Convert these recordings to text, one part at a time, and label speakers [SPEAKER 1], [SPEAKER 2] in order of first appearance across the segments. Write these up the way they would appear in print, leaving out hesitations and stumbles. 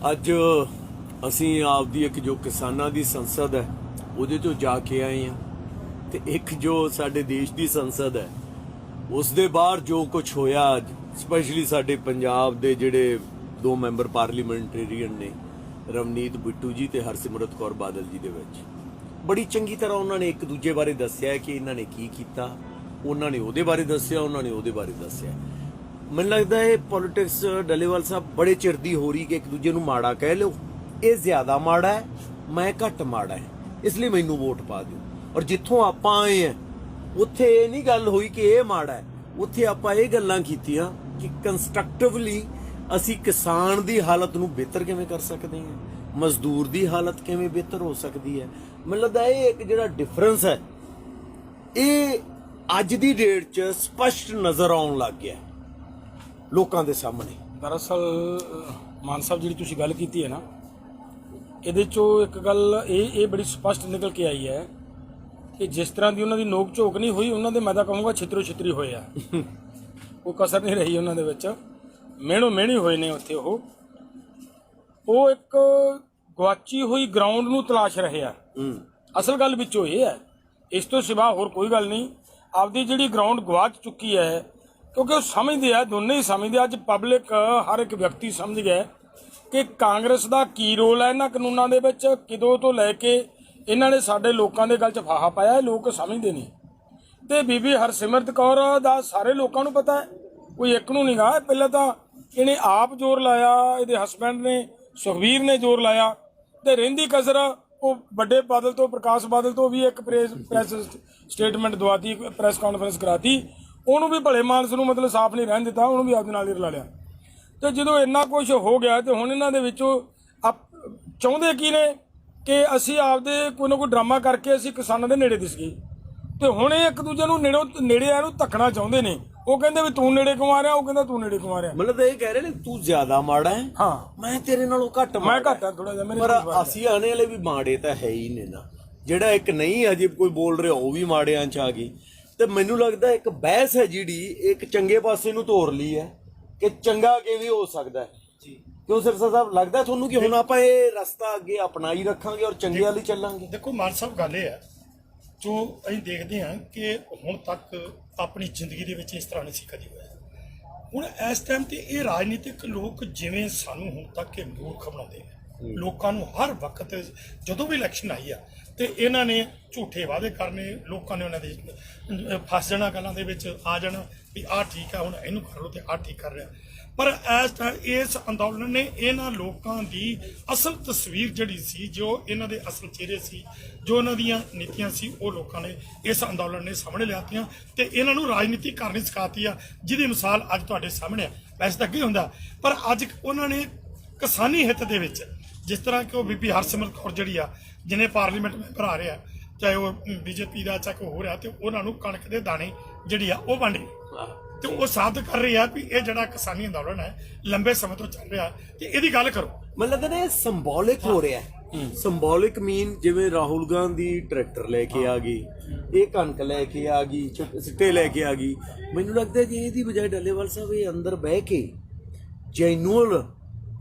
[SPEAKER 1] ਅੱਜ ਅਸੀਂ ਆਪਦੀ ਇੱਕ ਜੋ ਕਿਸਾਨਾਂ ਦੀ ਸੰਸਦ ਹੈ ਉਹਦੇ ਤੋਂ ਜਾ ਕੇ ਆਏ ਹਾਂ ਤੇ ਇੱਕ ਜੋ ਸਾਡੇ ਦੇਸ਼ ਦੀ ਸੰਸਦ ਹੈ ਉਸ ਦੇ ਬਾਹਰ ਜੋ ਕੁਝ ਹੋਇਆ ਅੱਜ ਸਪੈਸ਼ਲੀ ਸਾਡੇ ਪੰਜਾਬ ਦੇ ਜਿਹੜੇ ਦੋ ਮੈਂਬਰ ਪਾਰਲੀਮੈਂਟੇਰੀਅਨ ਨੇ ਰਵਨੀਤ ਬਿੱਟੂ ਜੀ ਤੇ ਹਰਸਿਮਰਤ ਕੌਰ ਬਾਦਲ ਜੀ ਦੇ ਵਿੱਚ ਬੜੀ ਚੰਗੀ ਤਰ੍ਹਾਂ ਉਹਨਾਂ ਨੇ ਇੱਕ ਦੂਜੇ ਬਾਰੇ ਦੱਸਿਆ ਕਿ ਇਹਨਾਂ ਨੇ ਕੀ ਕੀਤਾ, ਉਹਨਾਂ ਨੇ ਉਹਦੇ ਬਾਰੇ ਦੱਸਿਆ, ਉਹਨਾਂ ਨੇ ਉਹਦੇ ਬਾਰੇ ਦੱਸਿਆ। ਮੈਨੂੰ ਲੱਗਦਾ ਇਹ ਪੋਲਿਟਿਕਸ ਡੱਲੇਵਾਲ ਸਾਹਿਬ ਬੜੇ ਚਿਰ ਦੀ ਹੋ ਰਹੀ ਕਿ ਇੱਕ ਦੂਜੇ ਨੂੰ ਮਾੜਾ ਕਹਿ ਲਓ, ਇਹ ਜ਼ਿਆਦਾ ਮਾੜਾ ਹੈ, ਮੈਂ ਘੱਟ ਮਾੜਾ ਹੈ, ਇਸ ਲਈ ਮੈਨੂੰ ਵੋਟ ਪਾ ਦਿਓ। ਔਰ ਜਿੱਥੋਂ ਆਪਾਂ ਆਏ ਆ ਉੱਥੇ ਇਹ ਨਹੀਂ ਗੱਲ ਹੋਈ ਕਿ ਇਹ ਮਾੜਾ ਹੈ, ਉੱਥੇ ਆਪਾਂ ਇਹ ਗੱਲਾਂ ਕੀਤੀਆਂ ਕਿ ਕੰਸਟਰਕਟਿਵਲੀ ਅਸੀਂ ਕਿਸਾਨ ਦੀ ਹਾਲਤ ਨੂੰ ਬਿਹਤਰ ਕਿਵੇਂ ਕਰ ਸਕਦੇ ਹਾਂ, ਮਜ਼ਦੂਰ ਦੀ ਹਾਲਤ ਕਿਵੇਂ ਬਿਹਤਰ ਹੋ ਸਕਦੀ ਹੈ। ਮੈਨੂੰ ਲੱਗਦਾ ਇਹ ਇੱਕ ਜਿਹੜਾ ਡਿਫਰੈਂਸ ਹੈ ਇਹ ਅੱਜ ਦੀ ਡੇਟ 'ਚ ਸਪਸ਼ਟ ਨਜ਼ਰ ਆਉਣ ਲੱਗ ਗਿਆ ਲੋਕਾਂ ਦੇ ਸਾਹਮਣੇ।
[SPEAKER 2] ਦਰਅਸਲ ਮਾਨ ਸਾਹਿਬ ਜਿਹੜੀ ਤੁਸੀਂ ਗੱਲ ਕੀਤੀ ਹੈ ਨਾ, ਇਹਦੇ 'ਚੋਂ ਇੱਕ ਗੱਲ ਇਹ ਬੜੀ ਸਪਸ਼ਟ ਨਿਕਲ ਕੇ ਆਈ ਹੈ ਕਿ ਜਿਸ ਤਰ੍ਹਾਂ ਦੀ ਉਹਨਾਂ ਦੀ ਨੋਕ ਝੋਕ ਨਹੀਂ ਹੋਈ, ਉਹਨਾਂ ਦੇ ਮੈਂ ਤਾਂ ਕਹੂੰਗਾ ਛਿੱਤਰੋ ਛਿੱਤਰੀ ਹੋਏ ਆ। ਕੋਈ ਕਸਰ ਨਹੀਂ ਰਹੀ ਉਹਨਾਂ ਦੇ ਵਿੱਚ, ਮਿਹਣੋ ਮਿਹਣੀ ਹੋਏ ਨੇ ਉੱਥੇ। ਉਹ ਇੱਕ ਗਵਾਚੀ ਹੋਈ ਗਰਾਊਂਡ ਨੂੰ ਤਲਾਸ਼ ਰਹੇ ਆ। ਅਸਲ ਗੱਲ ਵਿੱਚੋਂ ਇਹ ਹੈ, ਇਸ ਤੋਂ ਸਿਵਾ ਹੋਰ ਕੋਈ ਗੱਲ ਨਹੀਂ। ਆਪਦੀ ਜਿਹੜੀ ਗਰਾਊਂਡ ਗਵਾਚ ਚੁੱਕੀ ਹੈ, ਕਿਉਂਕਿ ਉਹ ਸਮਝਦੇ ਆ, ਦੋਨੇ ਹੀ ਸਮਝਦੇ। ਅੱਜ ਪਬਲਿਕ ਹਰ ਇੱਕ ਵਿਅਕਤੀ ਸਮਝ ਗਿਆ ਕਿ ਕਾਂਗਰਸ ਦਾ ਕੀ ਰੋਲ ਹੈ ਇਹਨਾਂ ਕਾਨੂੰਨਾਂ ਦੇ ਵਿੱਚ। ਕਿਦੋਂ ਤੋਂ ਲੈ ਕੇ ਇਹਨਾਂ ਨੇ ਸਾਡੇ ਲੋਕਾਂ ਦੇ ਗਲ 'ਚ ਫਾਹਾ ਪਾਇਆ, ਇਹ ਲੋਕ ਸਮਝਦੇ ਨਹੀਂ। ਤੇ ਬੀਬੀ ਹਰਸਿਮਰਤ ਕੌਰ ਦਾ ਸਾਰੇ ਲੋਕਾਂ ਨੂੰ ਪਤਾ ਹੈ, ਕੋਈ ਇੱਕ ਨੂੰ ਨਹੀਂ ਗਾ। ਪਹਿਲਾਂ ਤਾਂ ਇਹਨੇ ਆਪ ਜ਼ੋਰ ਲਾਇਆ, ਇਹਦੇ ਹਸਬੈਂਡ ਨੇ ਸੁਖਬੀਰ ਨੇ ਜ਼ੋਰ ਲਾਇਆ, ਤੇ ਰਹਿੰਦੀ ਕਸਰ ਉਹ ਵੱਡੇ ਬਾਦਲ ਤੋਂ, ਪ੍ਰਕਾਸ਼ ਬਾਦਲ ਤੋਂ ਵੀ ਇੱਕ ਪ੍ਰੈਸ ਸਟੇਟਮੈਂਟ ਦਵਾਤੀ, ਪ੍ਰੈਸ ਕਾਨਫਰੰਸ ਕਰਾਤੀ। ਉਹਨੂੰ ਵੀ ਭਲੇ ਮਾਨਸ ਨੂੰ ਮਤਲਬ ਸਾਫ਼ ਨਹੀਂ ਰਹਿਣ ਦਿੱਤਾ, ਉਹਨੂੰ ਵੀ ਆਪਦੇ ਨਾਲ ਹੀ ਰਲਾ ਲਿਆ। ਤੇ ਜਦੋਂ ਇੰਨਾ ਕੁਝ ਹੋ ਗਿਆ ਤੇ ਹੁਣ ਇਹਨਾਂ ਦੇ ਵਿੱਚੋਂ ਚਾਹੁੰਦੇ ਕੀ ਨੇ ਕਿ ਅਸੀਂ ਆਪਦੇ ਕੋਈ ਨਾ ਕੋਈ ਡਰਾਮਾ ਕਰਕੇ ਅਸੀਂ ਕਿਸਾਨਾਂ ਦੇ ਨੇੜੇ ਦਿਸ ਗਏ। ਤੇ ਹੁਣ ਇਹ ਇੱਕ ਦੂਜੇ ਨੂੰ ਨੇੜੇ ਇਹਨੂੰ ਧੱਕਣਾ ਚਾਹੁੰਦੇ ਨੇ। ਉਹ ਕਹਿੰਦੇ ਵੀ ਤੂੰ ਨੇੜੇ ਕਿਉਂ ਆ ਰਿਹਾ, ਉਹ ਕਹਿੰਦਾ ਤੂੰ ਨੇੜੇ ਕਿਉਂ ਆ ਰਿਹਾ।
[SPEAKER 1] ਮਤਲਬ ਇਹ ਕਹਿ ਰਹੇ ਨੇ ਤੂੰ ਜ਼ਿਆਦਾ ਮਾੜਾ ਹੈ,
[SPEAKER 2] ਹਾਂ
[SPEAKER 1] ਮੈਂ ਤੇਰੇ ਨਾਲੋਂ ਘੱਟ
[SPEAKER 2] ਮੈਂ ਘੱਟ ਆ ਥੋੜਾ ਜਿਹਾ।
[SPEAKER 1] ਪਰ ਅਸੀਂ ਆਣੇ ਵਾਲੇ ਵੀ ਮਾੜੇ ਤਾਂ ਹੈ ਹੀ ਨੇ ਨਾ। ਜਿਹੜਾ ਇੱਕ ਨਹੀਂ ਅਜੇ ਕੋਈ ਬੋਲ ਰਿਹਾ ਉਹ ਵੀ ਮਾੜਿਆਂ 'ਚ ਆ ਗਈ। ਤੇ ਮੈਨੂੰ ਲੱਗਦਾ ਇੱਕ ਬਹਿਸ ਹੈ ਜਿਹੜੀ ਇੱਕ ਚੰਗੇ ਪਾਸੇ ਨੂੰ ਤੋਰ ਲਈ ਹੈ ਕਿ ਚੰਗਾ ਕਿਵੇਂ ਹੋ ਸਕਦਾ ਹੈ। ਕਿਉਂ ਸਿਰਸਾ ਸਾਹਿਬ, ਲੱਗਦਾ ਤੁਹਾਨੂੰ ਕਿ ਹੁਣ ਆਪਾਂ ਇਹ ਰਸਤਾ ਅੱਗੇ ਅਪਣਾ ਹੀ ਰੱਖਾਂਗੇ ਔਰ ਚੰਗੇ ਵਾਲੀ ਚੱਲਾਂਗੇ?
[SPEAKER 3] ਦੇਖੋ ਮਾਨ ਸਾਹਿਬ, ਗੱਲ ਇਹ ਹੈ ਜੋ ਅਸੀਂ ਦੇਖਦੇ ਹਾਂ ਕਿ ਹੁਣ ਤੱਕ ਆਪਣੀ ਜ਼ਿੰਦਗੀ ਦੇ ਵਿੱਚ ਇਸ ਤਰ੍ਹਾਂ ਨਹੀਂ ਸੀ ਕਦੀ ਹੋਇਆ। ਹੁਣ ਇਸ ਟਾਈਮ ਤੇ ਇਹ ਰਾਜਨੀਤਿਕ ਲੋਕ ਜਿਵੇਂ ਸਾਨੂੰ ਹੁਣ ਤੱਕ ਇਹ ਮੂਰਖ ਬਣਾਉਂਦੇ ਨੇ ਲੋਕਾਂ ਨੂੰ। ਹਰ ਵਕਤ ਜਦੋਂ ਵੀ ਇਲੈਕਸ਼ਨ ਆਈ ਆ ਤੇ ਇਹਨਾਂ ਨੇ ਝੂਠੇ ਵਾਅਦੇ ਕਰਨੇ, ਲੋਕਾਂ ਨੇ ਉਹਨਾਂ ਦੇ ਫਸ ਜਾਣਾ, ਗੱਲਾਂ ਦੇ ਵਿੱਚ ਆ ਜਾਣਾ ਵੀ ਆਹ ਠੀਕ ਆ, ਹੁਣ ਇਹਨੂੰ ਕਰ ਲਓ ਤੇ ਆਹ ਠੀਕ ਕਰ ਰਿਹਾ। ਪਰ ਇਸ ਅੰਦੋਲਨ ਨੇ ਇਹਨਾਂ ਲੋਕਾਂ ਦੀ ਅਸਲ ਤਸਵੀਰ ਜਿਹੜੀ ਸੀ, ਜੋ ਇਹਨਾਂ ਦੇ ਅਸਲ ਚਿਹਰੇ ਸੀ, ਜੋ ਇਹਨਾਂ ਦੀਆਂ ਨੀਤੀਆਂ ਸੀ, ਉਹ ਲੋਕਾਂ ਨੇ ਇਸ ਅੰਦੋਲਨ ਨੇ ਸਾਹਮਣੇ ਲਿਆਤੀਆਂ ਤੇ ਇਹਨਾਂ ਨੂੰ ਰਾਜਨੀਤੀ ਕਰਨੀ ਸਿਖਾਤੀ ਆ, ਜਿਹਦੀ ਮਿਸਾਲ ਅੱਜ ਤੁਹਾਡੇ ਸਾਹਮਣੇ ਆ। ਵੈਸੇ ਤਾਂ ਅੱਗੇ ਹੁੰਦਾ, ਪਰ ਅੱਜ ਉਹਨਾਂ ਨੇ ਕਿਸਾਨੀ ਹਿੱਤ ਦੇ ਵਿੱਚ, ਜਿਸ ਤਰ੍ਹਾਂ ਕਿ ਉਹ ਬੀਬੀ ਹਰਸਿਮਰਤ ਕੌਰ ਜਿਹੜੀ ਆ, ਜਿਹਨੇ ਪਾਰਲੀਮੈਂਟ ਮੈਂਬਰ ਆ ਰਿਹਾ, ਚਾਹੇ ਉਹ ਬੀਜੇਪੀ ਦਾ ਚਾਹੇ ਕੋਈ ਹੋ ਰਿਹਾ, ਤੇ ਉਹਨਾਂ ਨੂੰ ਕਣਕ ਦੇ ਦਾਣੇ ਜਿਹੜੀ ਆ ਉਹ ਵੰਡੇ ਤੇ ਉਹ ਸਾਬਤ ਕਰ ਰਹੀ ਆ ਵੀ ਇਹ ਜਿਹੜਾ ਕਿਸਾਨੀ ਅੰਦੋਲਨ ਹੈ ਲੰਬੇ ਸਮੇਂ ਤੋਂ ਚੱਲ ਰਿਹਾ ਤੇ ਇਹਦੀ ਗੱਲ ਕਰੋ।
[SPEAKER 1] ਮੈਨੂੰ ਲੱਗਦਾ ਇਹ ਸਿੰਬੋਲਿਕ ਹੋ ਰਿਹਾ ਹੈ। ਸਿੰਬੋਲਿਕ ਮੀਨ ਜਿਵੇਂ ਰਾਹੁਲ ਗਾਂਧੀ ਟਰੈਕਟਰ ਲੈ ਕੇ ਆ ਗਈ, ਇਹ ਕਣਕ ਲੈ ਕੇ ਆ ਗਈ, ਸਿੱਟੇ ਲੈ ਕੇ ਆ ਗਈ। ਮੈਨੂੰ ਲੱਗਦਾ ਕਿ ਇਹਦੀ ਬਜਾਏ ਡੱਲੇਵਾਲ ਸਾਹਿਬ ਇਹ ਅੰਦਰ ਬਹਿ ਕੇ ਜੈਨੂਅਲ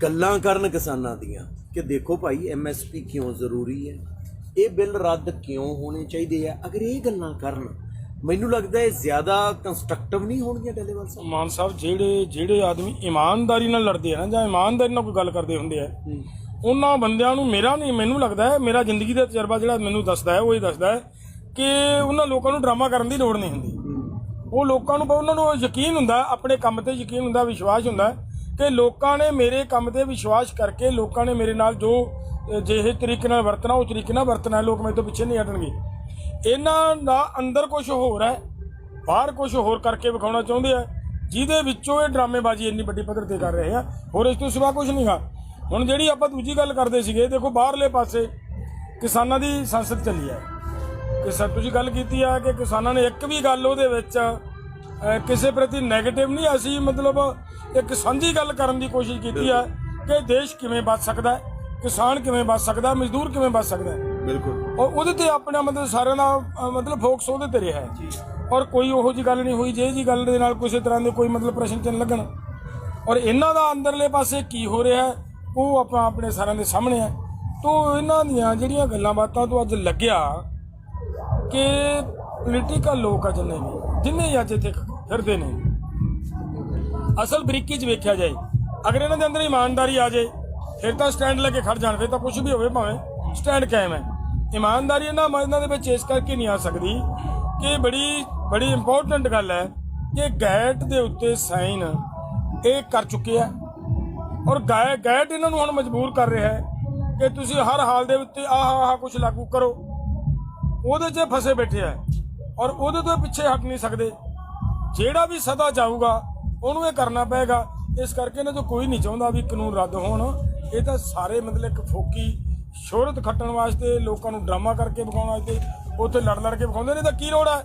[SPEAKER 1] ਗੱਲਾਂ ਕਰਨ ਕਿਸਾਨਾਂ ਦੀਆਂ ਕਿ ਦੇਖੋ ਭਾਈ MSP ਕਿਉਂ ਜ਼ਰੂਰੀ ਹੈ, ਇਹ ਬਿੱਲ ਰੱਦ ਕਿਉਂ ਹੋਣੇ ਚਾਹੀਦੇ ਆ। ਅਗਰ ਇਹ ਗੱਲਾਂ ਕਰਨ, ਮੈਨੂੰ ਲੱਗਦਾ ਇਹ ਜ਼ਿਆਦਾ ਕੰਸਟਰਕਟਿਵ ਨਹੀਂ ਹੋਣਗੀਆਂ ਡੱਲੇਵਾਲ ਸਾਹਿਬ।
[SPEAKER 2] ਮਾਨ ਸਾਹਿਬ, ਜਿਹੜੇ ਆਦਮੀ ਇਮਾਨਦਾਰੀ ਨਾਲ ਲੜਦੇ ਆ ਨਾ, ਜਾਂ ਇਮਾਨਦਾਰੀ ਨਾਲ ਕੋਈ ਗੱਲ ਕਰਦੇ ਹੁੰਦੇ ਆ, ਉਹਨਾਂ ਬੰਦਿਆਂ ਨੂੰ ਮੈਨੂੰ ਲੱਗਦਾ ਹੈ, ਮੇਰਾ ਜ਼ਿੰਦਗੀ ਦਾ ਤਜਰਬਾ ਜਿਹੜਾ ਮੈਨੂੰ ਦੱਸਦਾ ਹੈ, ਉਹ ਇਹ ਦੱਸਦਾ ਹੈ ਕਿ ਉਹਨਾਂ ਲੋਕਾਂ ਨੂੰ ਡਰਾਮਾ ਕਰਨ ਦੀ ਲੋੜ ਨਹੀਂ ਹੁੰਦੀ। ਉਹ ਲੋਕਾਂ ਨੂੰ, ਉਹਨਾਂ ਨੂੰ ਯਕੀਨ ਹੁੰਦਾ, ਆਪਣੇ ਕੰਮ ਤੇ ਯਕੀਨ ਹੁੰਦਾ, ਵਿਸ਼ਵਾਸ ਹੁੰਦਾ ਕਿ ਲੋਕਾਂ ਨੇ ਮੇਰੇ ਕੰਮ ਤੇ ਵਿਸ਼ਵਾਸ ਕਰਕੇ ਲੋਕਾਂ ਨੇ ਮੇਰੇ ਨਾਲ ਜੋ ਜਿਹੇ ਤਰੀਕੇ ਨਾਲ ਵਰਤਣਾ, ਉਹ ਤਰੀਕੇ ਨਾਲ ਵਰਤਣਾ। ਲੋਕ ਮੇਰੇ ਤੋਂ ਪਿੱਛੇ ਨਹੀਂ ਹਟਣਗੇ। ਇਹਨਾਂ ਦਾ ਅੰਦਰ ਕੁਝ ਹੋਰ ਹੈ, ਬਾਹਰ ਕੁਝ ਹੋਰ ਕਰਕੇ ਵਿਖਾਉਣਾ ਚਾਹੁੰਦੇ ਆ, ਜਿਹਦੇ ਵਿੱਚੋਂ ਇਹ ਡਰਾਮੇਬਾਜ਼ੀ ਇੰਨੀ ਵੱਡੀ ਪੱਧਰ ਤੇ ਕਰ ਰਹੇ ਆ। ਹੋਰ ਇਸ ਤੋਂ ਸਿਵਾ ਕੁਝ ਨਹੀਂ ਗਾ। ਹੁਣ ਜਿਹੜੀ ਆਪਾਂ ਦੂਜੀ ਗੱਲ ਕਰਦੇ ਸੀਗੇ, ਦੇਖੋ ਬਾਹਰਲੇ ਪਾਸੇ ਕਿਸਾਨਾਂ ਦੀ ਸੰਸਦ ਚੱਲੀ ਹੈ, ਤੁਸੀਂ ਗੱਲ ਕੀਤੀ ਆ ਕਿ ਕਿਸਾਨਾਂ ਨੇ ਇੱਕ ਵੀ ਗੱਲ ਉਹਦੇ ਵਿੱਚ ਕਿਸੇ ਪ੍ਰਤੀ ਨੈਗੇਟਿਵ ਨਹੀਂ, ਅਸੀਂ ਮਤਲਬ ਇੱਕ ਸਾਂਝੀ ਗੱਲ ਕਰਨ ਦੀ ਕੋਸ਼ਿਸ਼ ਕੀਤੀ ਹੈ ਕਿ ਦੇਸ਼ ਕਿਵੇਂ ਬਚ ਸਕਦਾ ਹੈ, ਕਿਸਾਨ ਕਿਵੇਂ ਬਚ ਸਕਦਾ, ਮਜ਼ਦੂਰ ਕਿਵੇਂ ਬਚ ਸਕਦਾ ਹੈ। ਬਿਲਕੁਲ। ਔਰ ਉਹਦੇ ਤੇ ਆਪਣਾ ਮਤਲਬ ਸਾਰਿਆਂ ਦਾ ਮਤਲਬ ਫੋਕਸ ਉਹਦੇ ਤੇ ਰਿਹਾ ਹੈ। ਔਰ ਕੋਈ ਉਹੋ ਜਿਹੀ ਗੱਲ ਨਹੀਂ ਹੋਈ ਜੇ ਜੀ ਗੱਲ ਦੇ ਨਾਲ ਕਿਸੇ ਤਰ੍ਹਾਂ ਦੇ ਕੋਈ ਮਤਲਬ ਪ੍ਰਸ਼ਨ ਚਿੰਨ੍ਹ ਲੱਗਣ। ਔਰ ਇਹਨਾਂ ਦਾ ਅੰਦਰਲੇ ਪਾਸੇ ਕੀ ਹੋ ਰਿਹਾ, ਉਹ ਆਪਾਂ ਆਪਣੇ ਸਾਰਿਆਂ ਦੇ ਸਾਹਮਣੇ ਹੈ। ਤੋ ਇਹਨਾਂ ਦੀਆਂ ਜਿਹੜੀਆਂ ਗੱਲਾਂ ਬਾਤਾਂ ਤੋਂ ਅੱਜ ਲੱਗਿਆ ਕਿ ਪੋਲੀਟੀਕਲ ਲੋਕ ਆ ਜਿੰਨੇ ਅੱਜ ਇੱਥੇ ਫਿਰਦੇ ਨੇ, ਅਸਲ ਬਰੀਕੀ 'ਚ ਵੇਖਿਆ ਜਾਏ, ਅਗਰ ਇਹਨਾਂ ਦੇ ਅੰਦਰ ਇਮਾਨਦਾਰੀ ਆ ਜਾਏ ਫਿਰ ਤਾਂ ਸਟੈਂਡ ਲੈ ਕੇ ਖੜ ਜਾਣ, ਫਿਰ ਤਾਂ ਕੁਝ ਵੀ ਹੋਵੇ ਭਾਵੇਂ ਸਟੈਂਡ ਕਾਇਮ ਹੈ। ਇਮਾਨਦਾਰੀ ਇਹਨਾਂ ਦੇ ਵਿੱਚ ਇਸ ਕਰਕੇ ਨਹੀਂ ਆ ਸਕਦੀ ਕਿ ਬੜੀ ਇੰਪੋਰਟੈਂਟ ਗੱਲ ਹੈ ਕਿ ਗੈਟ ਦੇ ਉੱਤੇ ਸਾਈਨ ਇਹ ਕਰ ਚੁੱਕੇ ਆ, ਔਰ ਗੈਟ ਇਹਨਾਂ ਨੂੰ ਹੁਣ ਮਜਬੂਰ ਕਰ ਰਿਹਾ ਹੈ ਕਿ ਤੁਸੀਂ ਹਰ ਹਾਲ ਦੇ ਉੱਤੇ ਆਹ ਕੁਝ ਲਾਗੂ ਕਰੋ। ਉਹਦੇ 'ਚ ਫਸੇ ਬੈਠੇ ਆ ਔਰ ਉਹਦੇ ਤੋਂ ਪਿੱਛੇ ਹਟ ਨਹੀਂ ਸਕਦੇ। ਜਿਹੜਾ ਵੀ ਸਦਾ ਜਾਊਗਾ ਉਹਨੂੰ ਇਹ ਕਰਨਾ ਪਏਗਾ। ਇਸ ਕਰਕੇ ਇਹਨਾਂ 'ਚੋਂ ਕੋਈ ਨਹੀਂ ਚਾਹੁੰਦਾ ਵੀ ਕਾਨੂੰਨ ਰੱਦ ਹੋਣ। ਇਹ ਤਾਂ ਸਾਰੇ ਮਤਲਬ ਇੱਕ ਫੋਕੀ ਸ਼ੋਹਰਤ ਖੱਟਣ ਵਾਸਤੇ, ਲੋਕਾਂ ਨੂੰ ਡਰਾਮਾ ਕਰਕੇ ਵਿਖਾਉਣ ਵਾਸਤੇ ਉੱਥੇ ਲੜ ਕੇ ਵਿਖਾਉਂਦੇ ਨੇ। ਤਾਂ ਕੀ ਲੋੜ ਹੈ